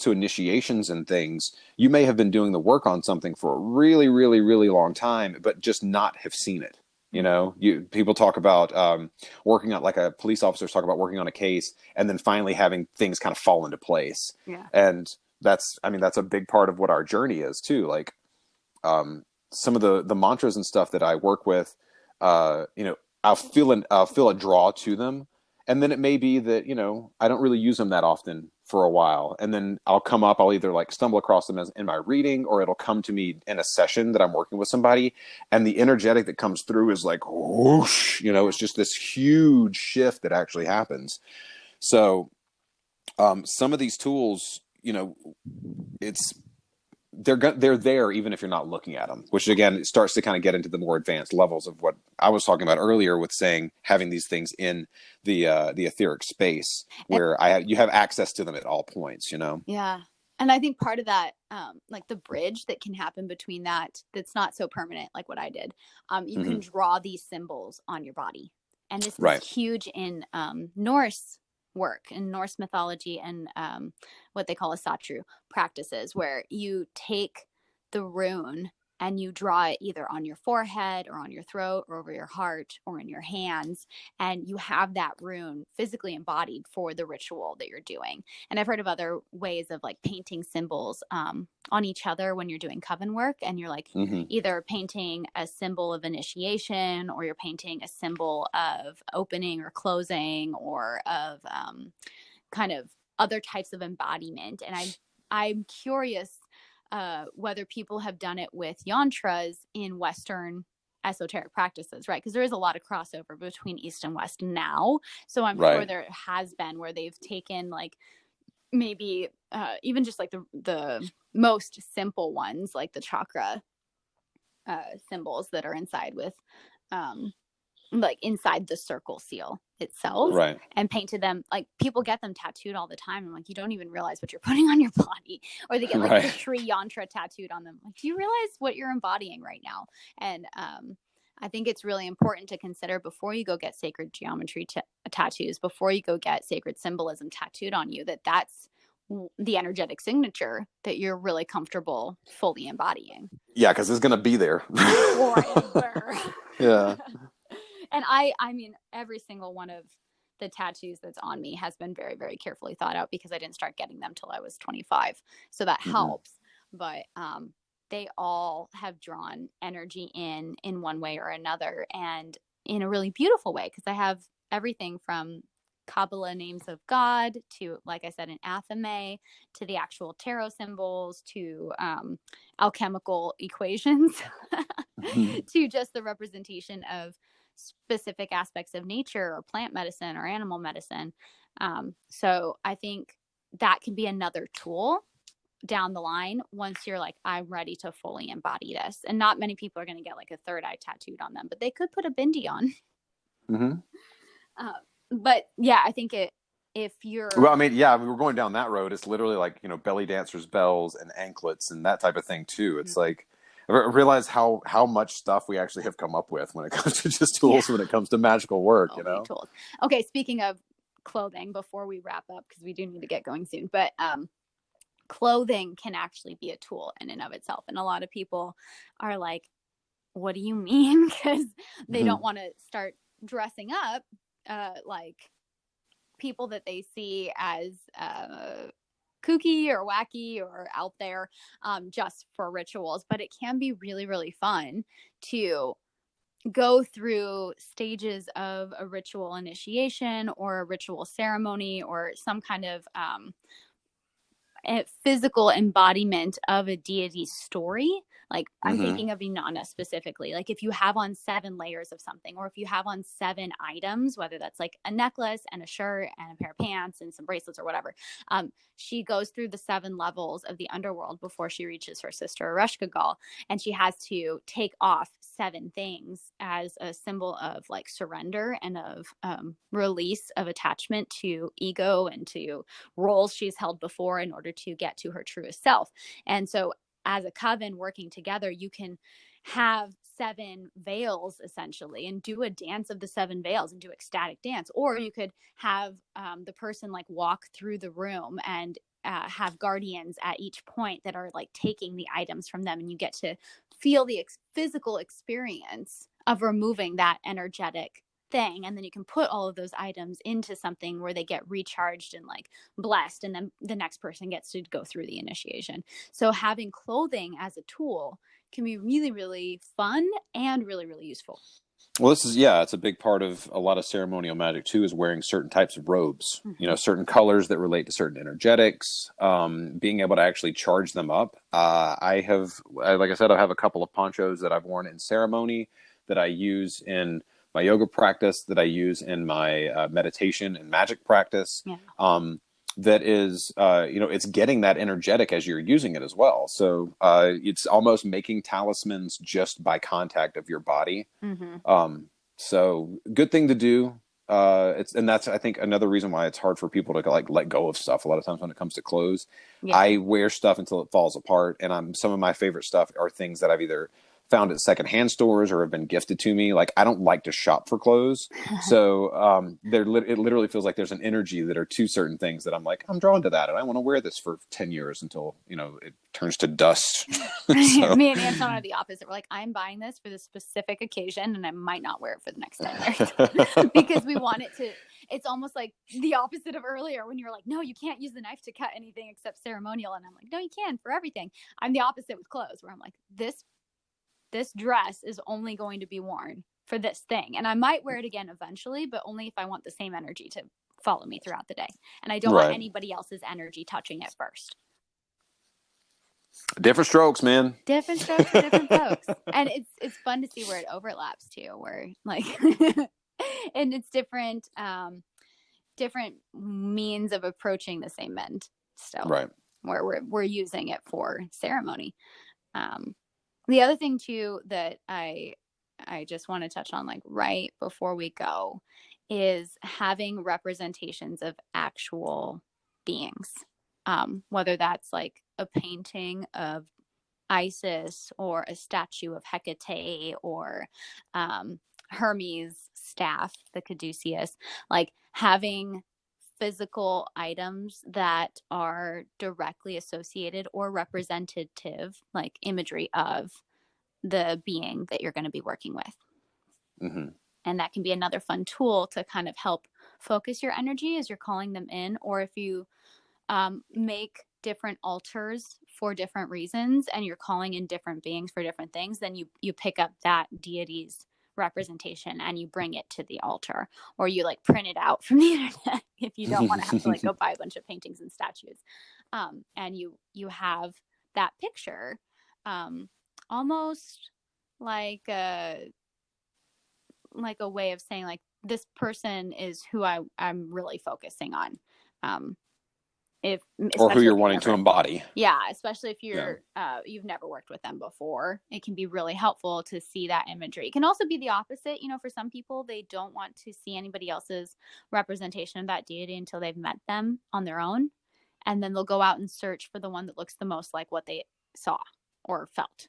initiations and things, you may have been doing the work on something for a really, really, really long time, but just not have seen it. You know, people talk about working on, like, a police officers talk about working on a case and then finally having things kind of fall into place. Yeah. And that's a big part of what our journey is too. Like, some of the mantras and stuff that I work with, I'll feel a draw to them, and then it may be that I don't really use them that often for a while, and then I'll either like stumble across them as in my reading, or it'll come to me in a session that I'm working with somebody, and the energetic that comes through is like whoosh, it's just this huge shift that actually happens. So, some of these tools, it's they're there even if you're not looking at them, which again, it starts to kind of get into the more advanced levels of what I was talking about earlier with saying having these things in the etheric space where you have access to them at all points. Yeah. And I think part of that, like the bridge that can happen between that's not so permanent, like what I did, you can draw these symbols on your body. And this is huge in Norse work, in Norse mythology, and what they call asatru practices, where you take the rune and you draw it either on your forehead or on your throat or over your heart or in your hands. And you have that rune physically embodied for the ritual that you're doing. And I've heard of other ways of like painting symbols on each other when you're doing coven work. And you're like either painting a symbol of initiation, or you're painting a symbol of opening or closing, or of kind of other types of embodiment. And I'm curious whether people have done it with yantras in Western esoteric practices, right? Because there is a lot of crossover between East and West now. So I'm sure there has been where they've taken like maybe even just like the most simple ones, like the chakra symbols that are inside with like inside the circle seal itself, and painted them. Like, people get them tattooed all the time, and like, you don't even realize what you're putting on your body. Or they get like the tree yantra tattooed on them. Like, do you realize what you're embodying right now? And I think it's really important to consider before you go get sacred geometry tattoos, before you go get sacred symbolism tattooed on you, that's the energetic signature that you're really comfortable fully embodying. Yeah, because it's gonna be there forever. Yeah. And I mean, every single one of the tattoos that's on me has been very, very carefully thought out, because I didn't start getting them till I was 25. So that helps. But they all have drawn energy in one way or another, and in a really beautiful way, because I have everything from Kabbalah names of God to, like I said, an athame, to the actual tarot symbols, to alchemical equations, to just the representation of specific aspects of nature or plant medicine or animal medicine. So I think that can be another tool down the line once you're like, I'm ready to fully embody this. And not many people are going to get like a third eye tattooed on them, but they could put a bindi on. But yeah, I think if you're, well, I mean, yeah, we were going down that road. It's literally like, belly dancers, bells, and anklets, and that type of thing too. It's like, I realize how much stuff we actually have come up with when it comes to just tools, when it comes to magical work, tools. Okay, speaking of clothing, before we wrap up, because we do need to get going soon, but clothing can actually be a tool in and of itself. And a lot of people are like, what do you mean? Because they don't want to start dressing up like people that they see as kooky or wacky or out there just for rituals. But it can be really, really fun to go through stages of a ritual initiation or a ritual ceremony or some kind of a physical embodiment of a deity's story. Like I'm Mm-hmm. thinking of Inanna specifically. Like if you have on 7 layers of something, or if you have on 7 items, whether that's like a necklace and a shirt and a pair of pants and some bracelets or whatever, she goes through the 7 levels of the underworld before she reaches her sister Ereshkigal, and she has to take off 7 things as a symbol of like surrender and of release of attachment to ego and to roles she's held before in order to get to her truest self. And so as a coven working together, you can have 7 veils essentially and do a dance of the 7 veils and do ecstatic dance. Or you could have the person like walk through the room and have guardians at each point that are like taking the items from them, and you get to feel the physical experience of removing that energetic thing, and then you can put all of those items into something where they get recharged and like blessed, and then the next person gets to go through the initiation. So having clothing as a tool can be really, really fun and really, really useful. Well, this is, yeah, it's a big part of a lot of ceremonial magic too, is wearing certain types of robes, Mm-hmm. certain colors that relate to certain energetics, being able to actually charge them up. Like I said, I have a couple of ponchos that I've worn in ceremony, that I use in my yoga practice, that I use in my meditation and magic practice. Yeah. That is, it's getting that energetic as you're using it as well. So it's almost making talismans just by contact of your body. Mm-hmm. So good thing to do. And that's, I think, another reason why it's hard for people to like let go of stuff. A lot of times when it comes to clothes, Yeah. I wear stuff until it falls apart. And some of my favorite stuff are things that I've either found at secondhand stores or have been gifted to me. Like I don't like to shop for clothes. So it literally feels like there's an energy that are to certain things that I'm like, I'm drawn to that. And I want to wear this for 10 years until, it turns to dust. So. Me and Anton are the opposite. We're like, I'm buying this for this specific occasion, and I might not wear it for the next 10 years because we want it to. It's almost like the opposite of earlier when you're like, no, you can't use the knife to cut anything except ceremonial, and I'm like, no, you can for everything. I'm the opposite with clothes, where I'm like, this dress is only going to be worn for this thing, and I might wear it again eventually, but only if I want the same energy to follow me throughout the day, and I don't want Right. anybody else's energy touching it first. Different strokes, man. Different strokes for different folks, and it's fun to see where it overlaps too, where like and it's different means of approaching the same end still, Right. where we're using it for ceremony. The other thing too that I just want to touch on, like right before we go, is having representations of actual beings, whether that's like a painting of Isis or a statue of Hecate or Hermes' staff, the caduceus, like having physical items that are directly associated or representative, like imagery of the being that you're going to be working with. Mm-hmm. And that can be another fun tool to kind of help focus your energy as you're calling them in, or if you make different altars for different reasons and you're calling in different beings for different things, then you pick up that deity's representation and you bring it to the altar, or you like print it out from the internet if you don't want to have to like go buy a bunch of paintings and statues, and you have that picture, almost like a way of saying like, this person is who I'm really focusing on. Or who Especially you're if you've wanting to never, embody. yeah, especially if you've never worked with them before, it can be really helpful to see that imagery. It can also be the opposite. For some people, they don't want to see anybody else's representation of that deity until they've met them on their own, and then they'll go out and search for the one that looks the most like what they saw or felt.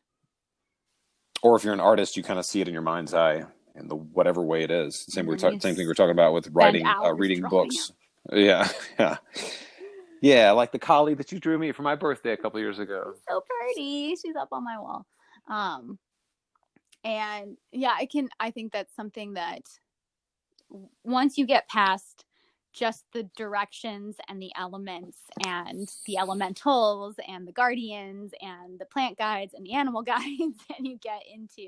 Or if you're an artist, you kind of see it in your mind's eye in the whatever way it is. Same thing we're talking about with writing, reading books. Yeah, yeah. Yeah, like the collie that you drew me for my birthday a couple years ago. So pretty. She's up on my wall. And yeah, I think that's something that once you get past just the directions and the elements and the elementals and the guardians and the plant guides and the animal guides, and you get into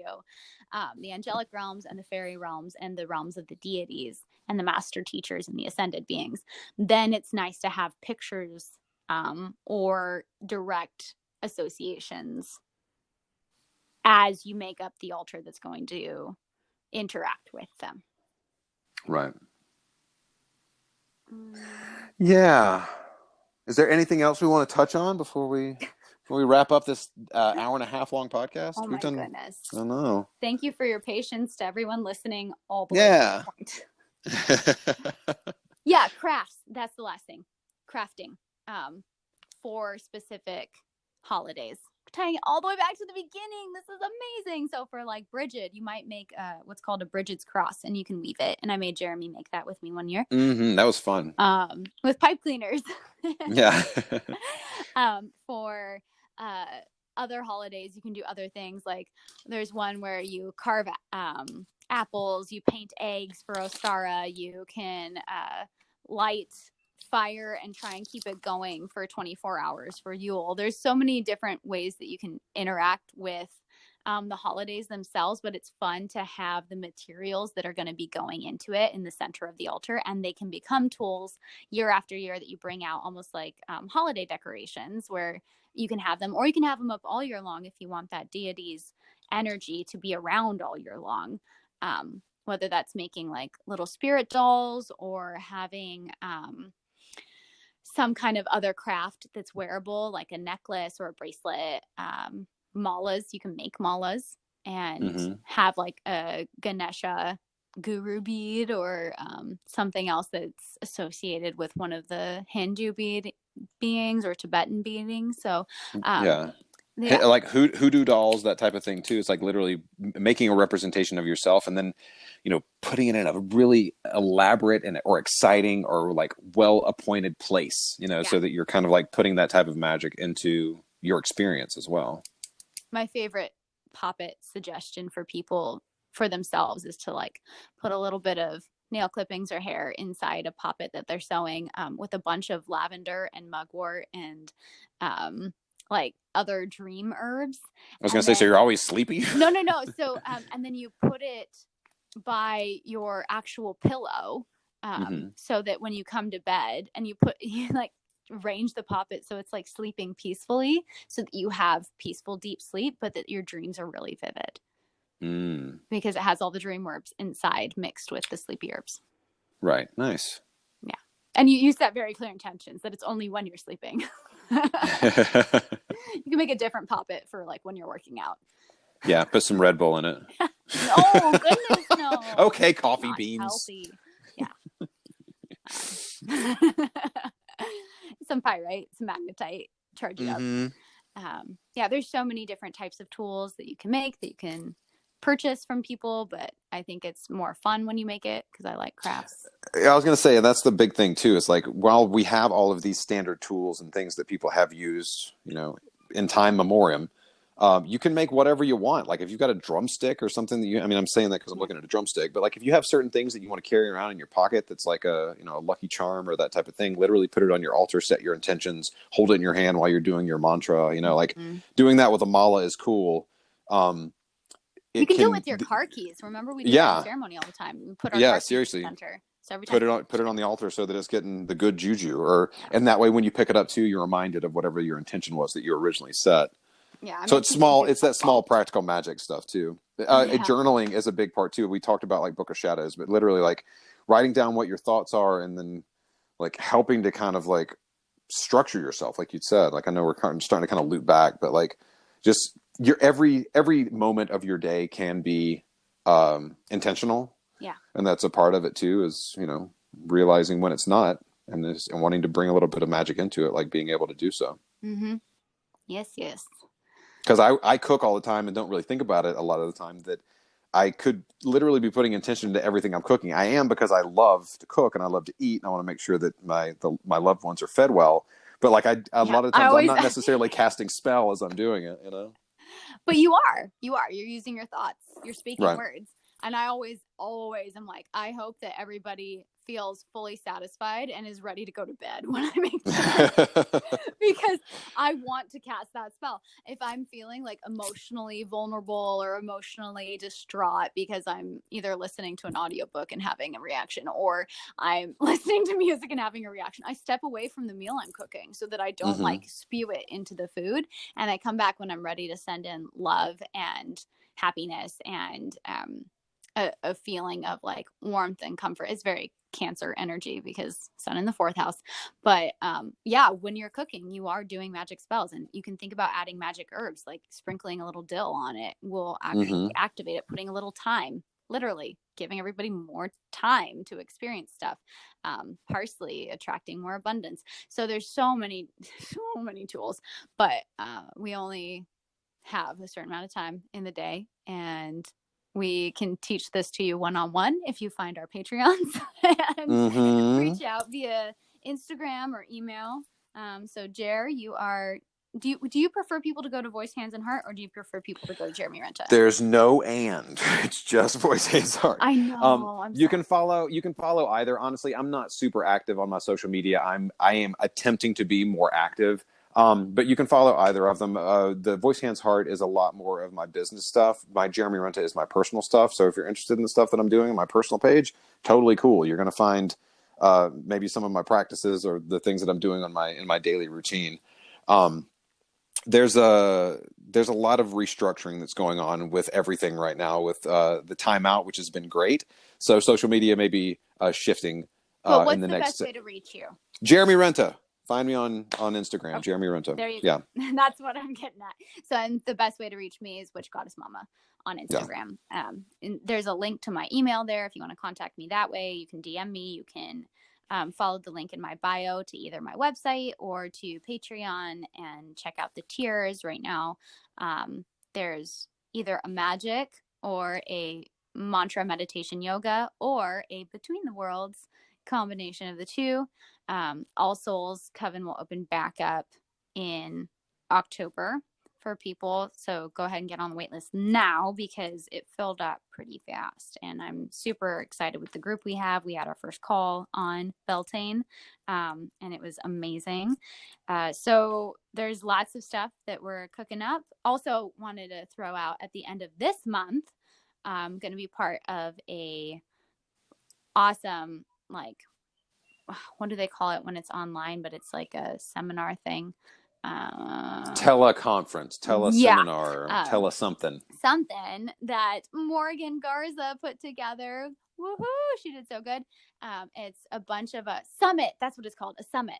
the angelic realms and the fairy realms and the realms of the deities and the master teachers and the ascended beings, then it's nice to have pictures or direct associations as you make up the altar that's going to interact with them. Right. Yeah. Is there anything else we want to touch on before we wrap up this hour and a half long podcast? Oh my goodness. I don't know. Thank you for your patience to everyone listening all the way to this point. Yeah, crafts. That's the last thing. Crafting for specific holidays. Tying it all the way back to the beginning. This is amazing. So for like Bridget, you might make what's called a Bridget's cross, and you can weave it. And I made Jeremy make that with me one year. That was fun. With pipe cleaners. Yeah. For other holidays, you can do other things. Like there's one where you carve apples, you paint eggs for Ostara, you can light fire and try and keep it going for 24 hours for Yule. There's so many different ways that you can interact with the holidays themselves, but it's fun to have the materials that are going to be going into it in the center of the altar, and they can become tools year after year that you bring out, almost like holiday decorations, where you can have them, or you can have them up all year long if you want that deity's energy to be around all year long. Whether that's making like little spirit dolls or having some kind of other craft that's wearable, like a necklace or a bracelet. Malas, you can make malas and have like a Ganesha guru bead or something else that's associated with one of the Hindu beings or Tibetan beings. So like hoodoo dolls, that type of thing too. It's like literally making a representation of yourself and then, putting it in a really elaborate or exciting or like well appointed place, so that you're kind of like putting that type of magic into your experience as well. My favorite poppet suggestion for people for themselves is to like put a little bit of nail clippings or hair inside a poppet that they're sewing with a bunch of lavender and mugwort and like other dream herbs. I was going to say, so you're always sleepy? No. So, and then you put it by your actual pillow so that when you come to bed and you like arrange the poppet so it's like sleeping peacefully so that you have peaceful, deep sleep, but that your dreams are really vivid. Because it has all the dream herbs inside mixed with the sleepy herbs. Right. Nice. Yeah. And you set very clear intentions that it's only when you're sleeping. You can make a different poppet for like when you're working out. Yeah, put some Red Bull in it. No, goodness, no. Okay, coffee Not beans. Healthy. Yeah. Some pyrite, some magnetite, charge it up. Yeah, there's so many different types of tools that you can make, that you can purchase from people, but I think it's more fun when you make it because I like crafts. Yeah, I was going to say, that's the big thing too. It's like, while we have all of these standard tools and things that people have used, in time memoriam, you can make whatever you want. Like if you've got a drumstick or something that I'm saying that because I'm looking at a drumstick, but like if you have certain things that you want to carry around in your pocket, that's like a lucky charm or that type of thing, literally put it on your altar, set your intentions, hold it in your hand while you're doing your mantra, like doing that with a mala is cool. You can do it with your car keys. Remember we do that in ceremony all the time. We put our car keys seriously. in the center. So every time put it on the altar so that it's getting the good juju, and that way when you pick it up too, you're reminded of whatever your intention was that you originally set. Yeah. So it's small. It's that small practical magic stuff too. Journaling is a big part too. We talked about like Book of Shadows, but literally like writing down what your thoughts are and then like helping to kind of like structure yourself, like you said. Like I know we're starting to kind of loop back, but like just your every moment of your day can be intentional. Yeah. And that's a part of it too, is realizing when it's not, and wanting to bring a little bit of magic into it, like being able to do so. Yes. Because I cook all the time and don't really think about it a lot of the time, that I could literally be putting intention into everything I'm cooking. I am, because I love to cook and I love to eat and I want to make sure that my loved ones are fed well. But like a lot of times I'm not necessarily casting spell as I'm doing it, But you're using your thoughts, you're speaking words. And I always am like, I hope that everybody feels fully satisfied and is ready to go to bed when I make dinner. Because I want to cast that spell. If I'm feeling like emotionally vulnerable or emotionally distraught because I'm either listening to an audiobook and having a reaction, or I'm listening to music and having a reaction, I step away from the meal I'm cooking so that I don't Mm-hmm. like spew it into the food. And I come back when I'm ready to send in love and happiness and a feeling of like warmth and comfort. It's very Cancer energy because sun in the fourth house. But yeah, when you're cooking, you are doing magic spells, and you can think about adding magic herbs, like sprinkling a little dill on it will actually Mm-hmm. activate it, putting a little thyme, literally giving everybody more time to experience stuff. Parsley attracting more abundance. So there's so many tools, but we only have a certain amount of time in the day, and we can teach this to you one-on-one if you find our Patreons and Mm-hmm. reach out via Instagram or email. So Jer, do you prefer people to go to Voice Hands and Heart, or do you prefer people to go to Jeremy Renta? There's no and. It's just voice, hands, heart. I know. I'm You sorry. can follow either. Honestly, I'm not super active on my social media. I am attempting to be more active. But you can follow either of them. The voice, hands, heart is a lot more of my business stuff. My Jeremy Renta is my personal stuff. So if you're interested in the stuff that I'm doing on my personal page, totally cool. You're going to find maybe some of my practices or the things that I'm doing on in my daily routine. Um, there's a lot of restructuring that's going on with everything right now with the timeout, which has been great. So social media may be shifting But in what's the the next. best way to reach you? Jeremy Renta. Find me on Instagram, Okay. Jeremy Renta. There you Yeah. go. That's what I'm getting at. So, and the best way to reach me is Witch Goddess Mama on Instagram. Yeah. And there's a link to my email there if you want to contact me that way. You can DM me. You can follow the link in my bio to either my website or to Patreon and check out the tiers right now. There's either a magic or a mantra meditation yoga or a between the worlds combination of the two. All Souls Coven will open back up in October for people. So go ahead and get on the wait list now because it filled up pretty fast. And I'm super excited with the group we have. We had our first call on Beltane, and it was amazing. So there's lots of stuff that we're cooking up. Also wanted to throw out at the end of this month, I'm going to be part of a awesome, like, what do they call it when it's online, but it's like a seminar thing? Teleconference, teleseminar, something that Morgan Garza put together. Woohoo! She did so good. It's a bunch of a summit. That's what it's called, a summit.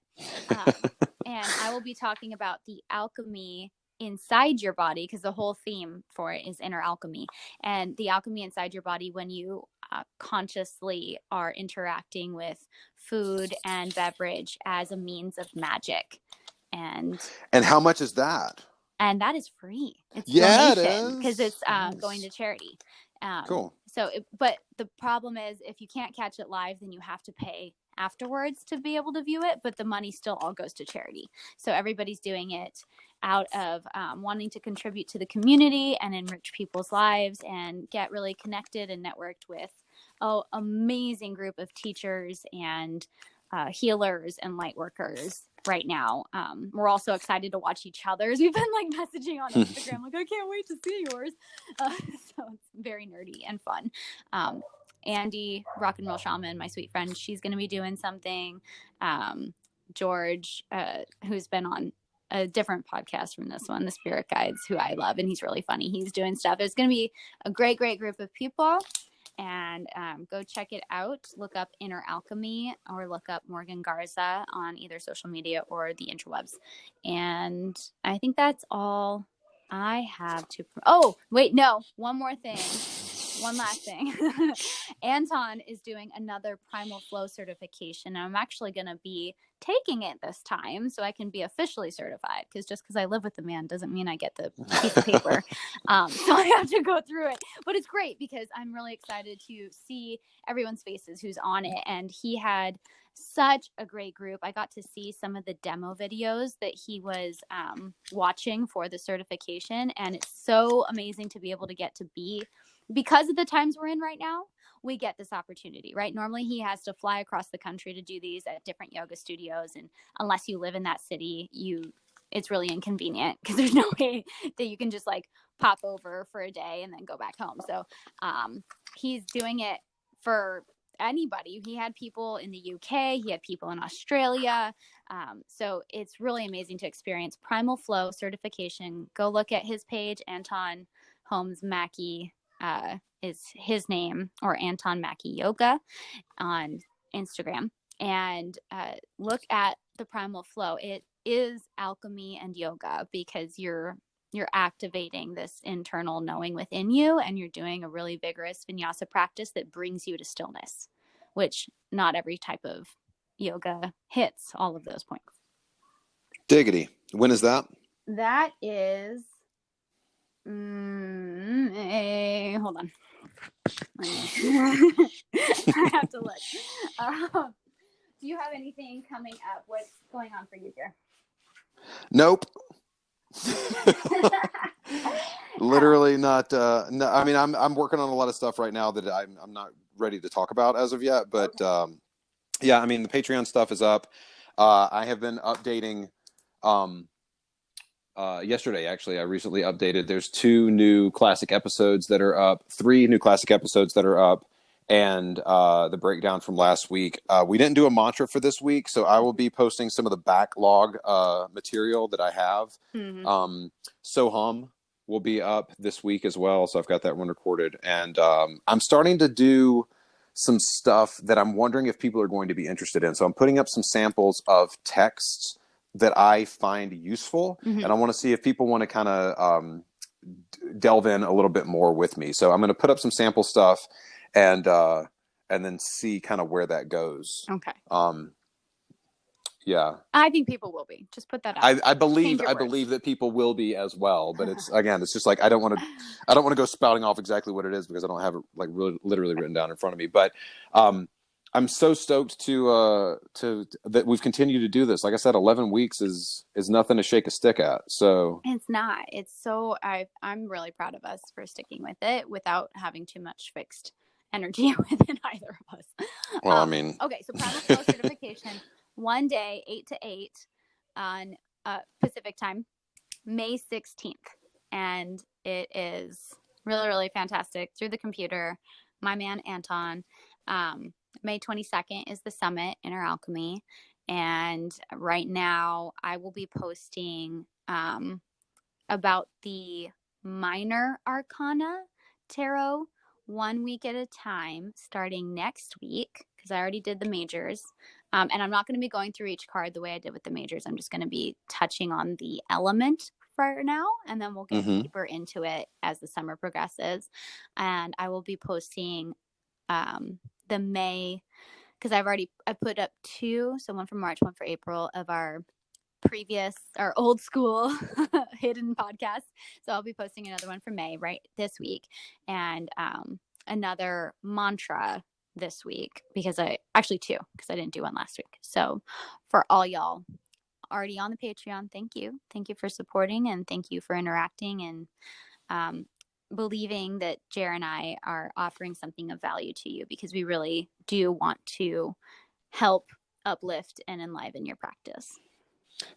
And I will be talking about the alchemy inside your body, because the whole theme for it is inner alchemy, and the alchemy inside your body when you consciously are interacting with food and beverage as a means of magic. And how much is that? And that is free. It's donation because it's going to charity. Cool. So, but the problem is if you can't catch it live, then you have to pay afterwards to be able to view it, but the money still all goes to charity. So everybody's doing it out of wanting to contribute to the community and enrich people's lives and get really connected and networked with an amazing group of teachers and healers and light workers right now. We're also excited to watch each other's. We've been like messaging on Instagram, like, I can't wait to see yours. So it's very nerdy and fun. Andy, Rock and Roll Shaman, my sweet friend, she's going to be doing something. George, who's been on a different podcast from this one, The Spirit Guides, who I love, and he's really funny. He's doing stuff. There's going to be a great, great group of people. And go check it out. Look up Inner Alchemy or look up Morgan Garza on either social media or the interwebs. And I think that's all I have to. Oh, wait, no. One more thing. One last thing. Anton is doing another Primal Flow certification. I'm actually going to be taking it this time so I can be officially certified, because just because I live with the man doesn't mean I get the piece of paper. So I have to go through it. But it's great because I'm really excited to see everyone's faces who's on it. And he had such a great group. I got to see some of the demo videos that he was watching for the certification. And it's so amazing to be able to get to be, because of the times we're in right now, we get this opportunity, right? Normally he has to fly across the country to do these at different yoga studios. And unless you live in that city, it's really inconvenient because there's no way that you can just like pop over for a day and then go back home. So he's doing it for anybody. He had people in the UK, he had people in Australia. So it's really amazing to experience Primal Flow certification. Go look at his page. Anton Holmes Mackey is his name, or Anton Mackey Yoga on Instagram, and look at the Primal Flow. It is alchemy and yoga because you're activating this internal knowing within you, and you're doing a really vigorous vinyasa practice that brings you to stillness, which not every type of yoga hits all of those points. Diggity. When is that? That is hold on. I have to look. Do you have anything coming up? What's going on for you here? Nope. Literally not. No, I mean, I'm working on a lot of stuff right now that I'm not ready to talk about as of yet. But yeah, I mean, the Patreon stuff is up. I have been updating. Yesterday, actually, I recently updated. There's 2 new classic episodes that are up, 3 new classic episodes that are up, and the breakdown from last week. We didn't do a mantra for this week, so I will be posting some of the backlog material that I have. Mm-hmm. So will be up this week as well, so I've got that one recorded. And I'm starting to do some stuff that I'm wondering if people are going to be interested in. So I'm putting up some samples of texts that I find useful, mm-hmm. and I want to see if people want to kind of delve in a little bit more with me. So I'm going to put up some sample stuff and then see kind of where that goes. Okay. Yeah. I think people will be. Just put that out. I believe that people will be as well, but it's just like I don't want to go spouting off exactly what it is because I don't have it like really literally written down in front of me. But I'm so stoked to that we've continued to do this. Like I said, 11 weeks is nothing to shake a stick at. So it's not. It's so I'm really proud of us for sticking with it without having too much fixed energy within either of us. Well, I mean, okay, so Primal Flow certification, one day, 8 to 8 on Pacific time, May 16th, and it is really, really fantastic through the computer. My man Anton. May 22nd is the summit, Inner Alchemy. And right now I will be posting about the minor arcana tarot 1 week at a time starting next week, because I already did the majors. And I'm not going to be going through each card the way I did with the majors. I'm just going to be touching on the element for now, and then we'll get deeper into it as the summer progresses. And I will be posting the May, because I put up 2, so one for March, one for April, of our old school hidden podcast. So I'll be posting another one for May right this week, and another mantra this week, because 2, because I didn't do one last week. So for all y'all already on the Patreon, thank you for supporting, and thank you for interacting and believing that Jer and I are offering something of value to you, because we really do want to help uplift and enliven your practice.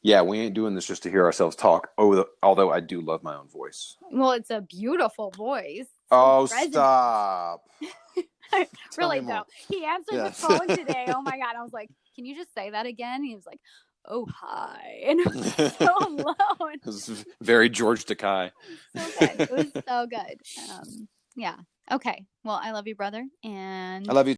Yeah, we ain't doing this just to hear ourselves talk. Although I do love my own voice. Well, it's a beautiful voice. So stop. Really though. He answered the phone today. Oh my God. I was like, can you just say that again? He was like, oh, hi. And it was so low. It was very George Takei. So good. It was so good. Yeah. Okay. Well, I love you, brother. And I love you.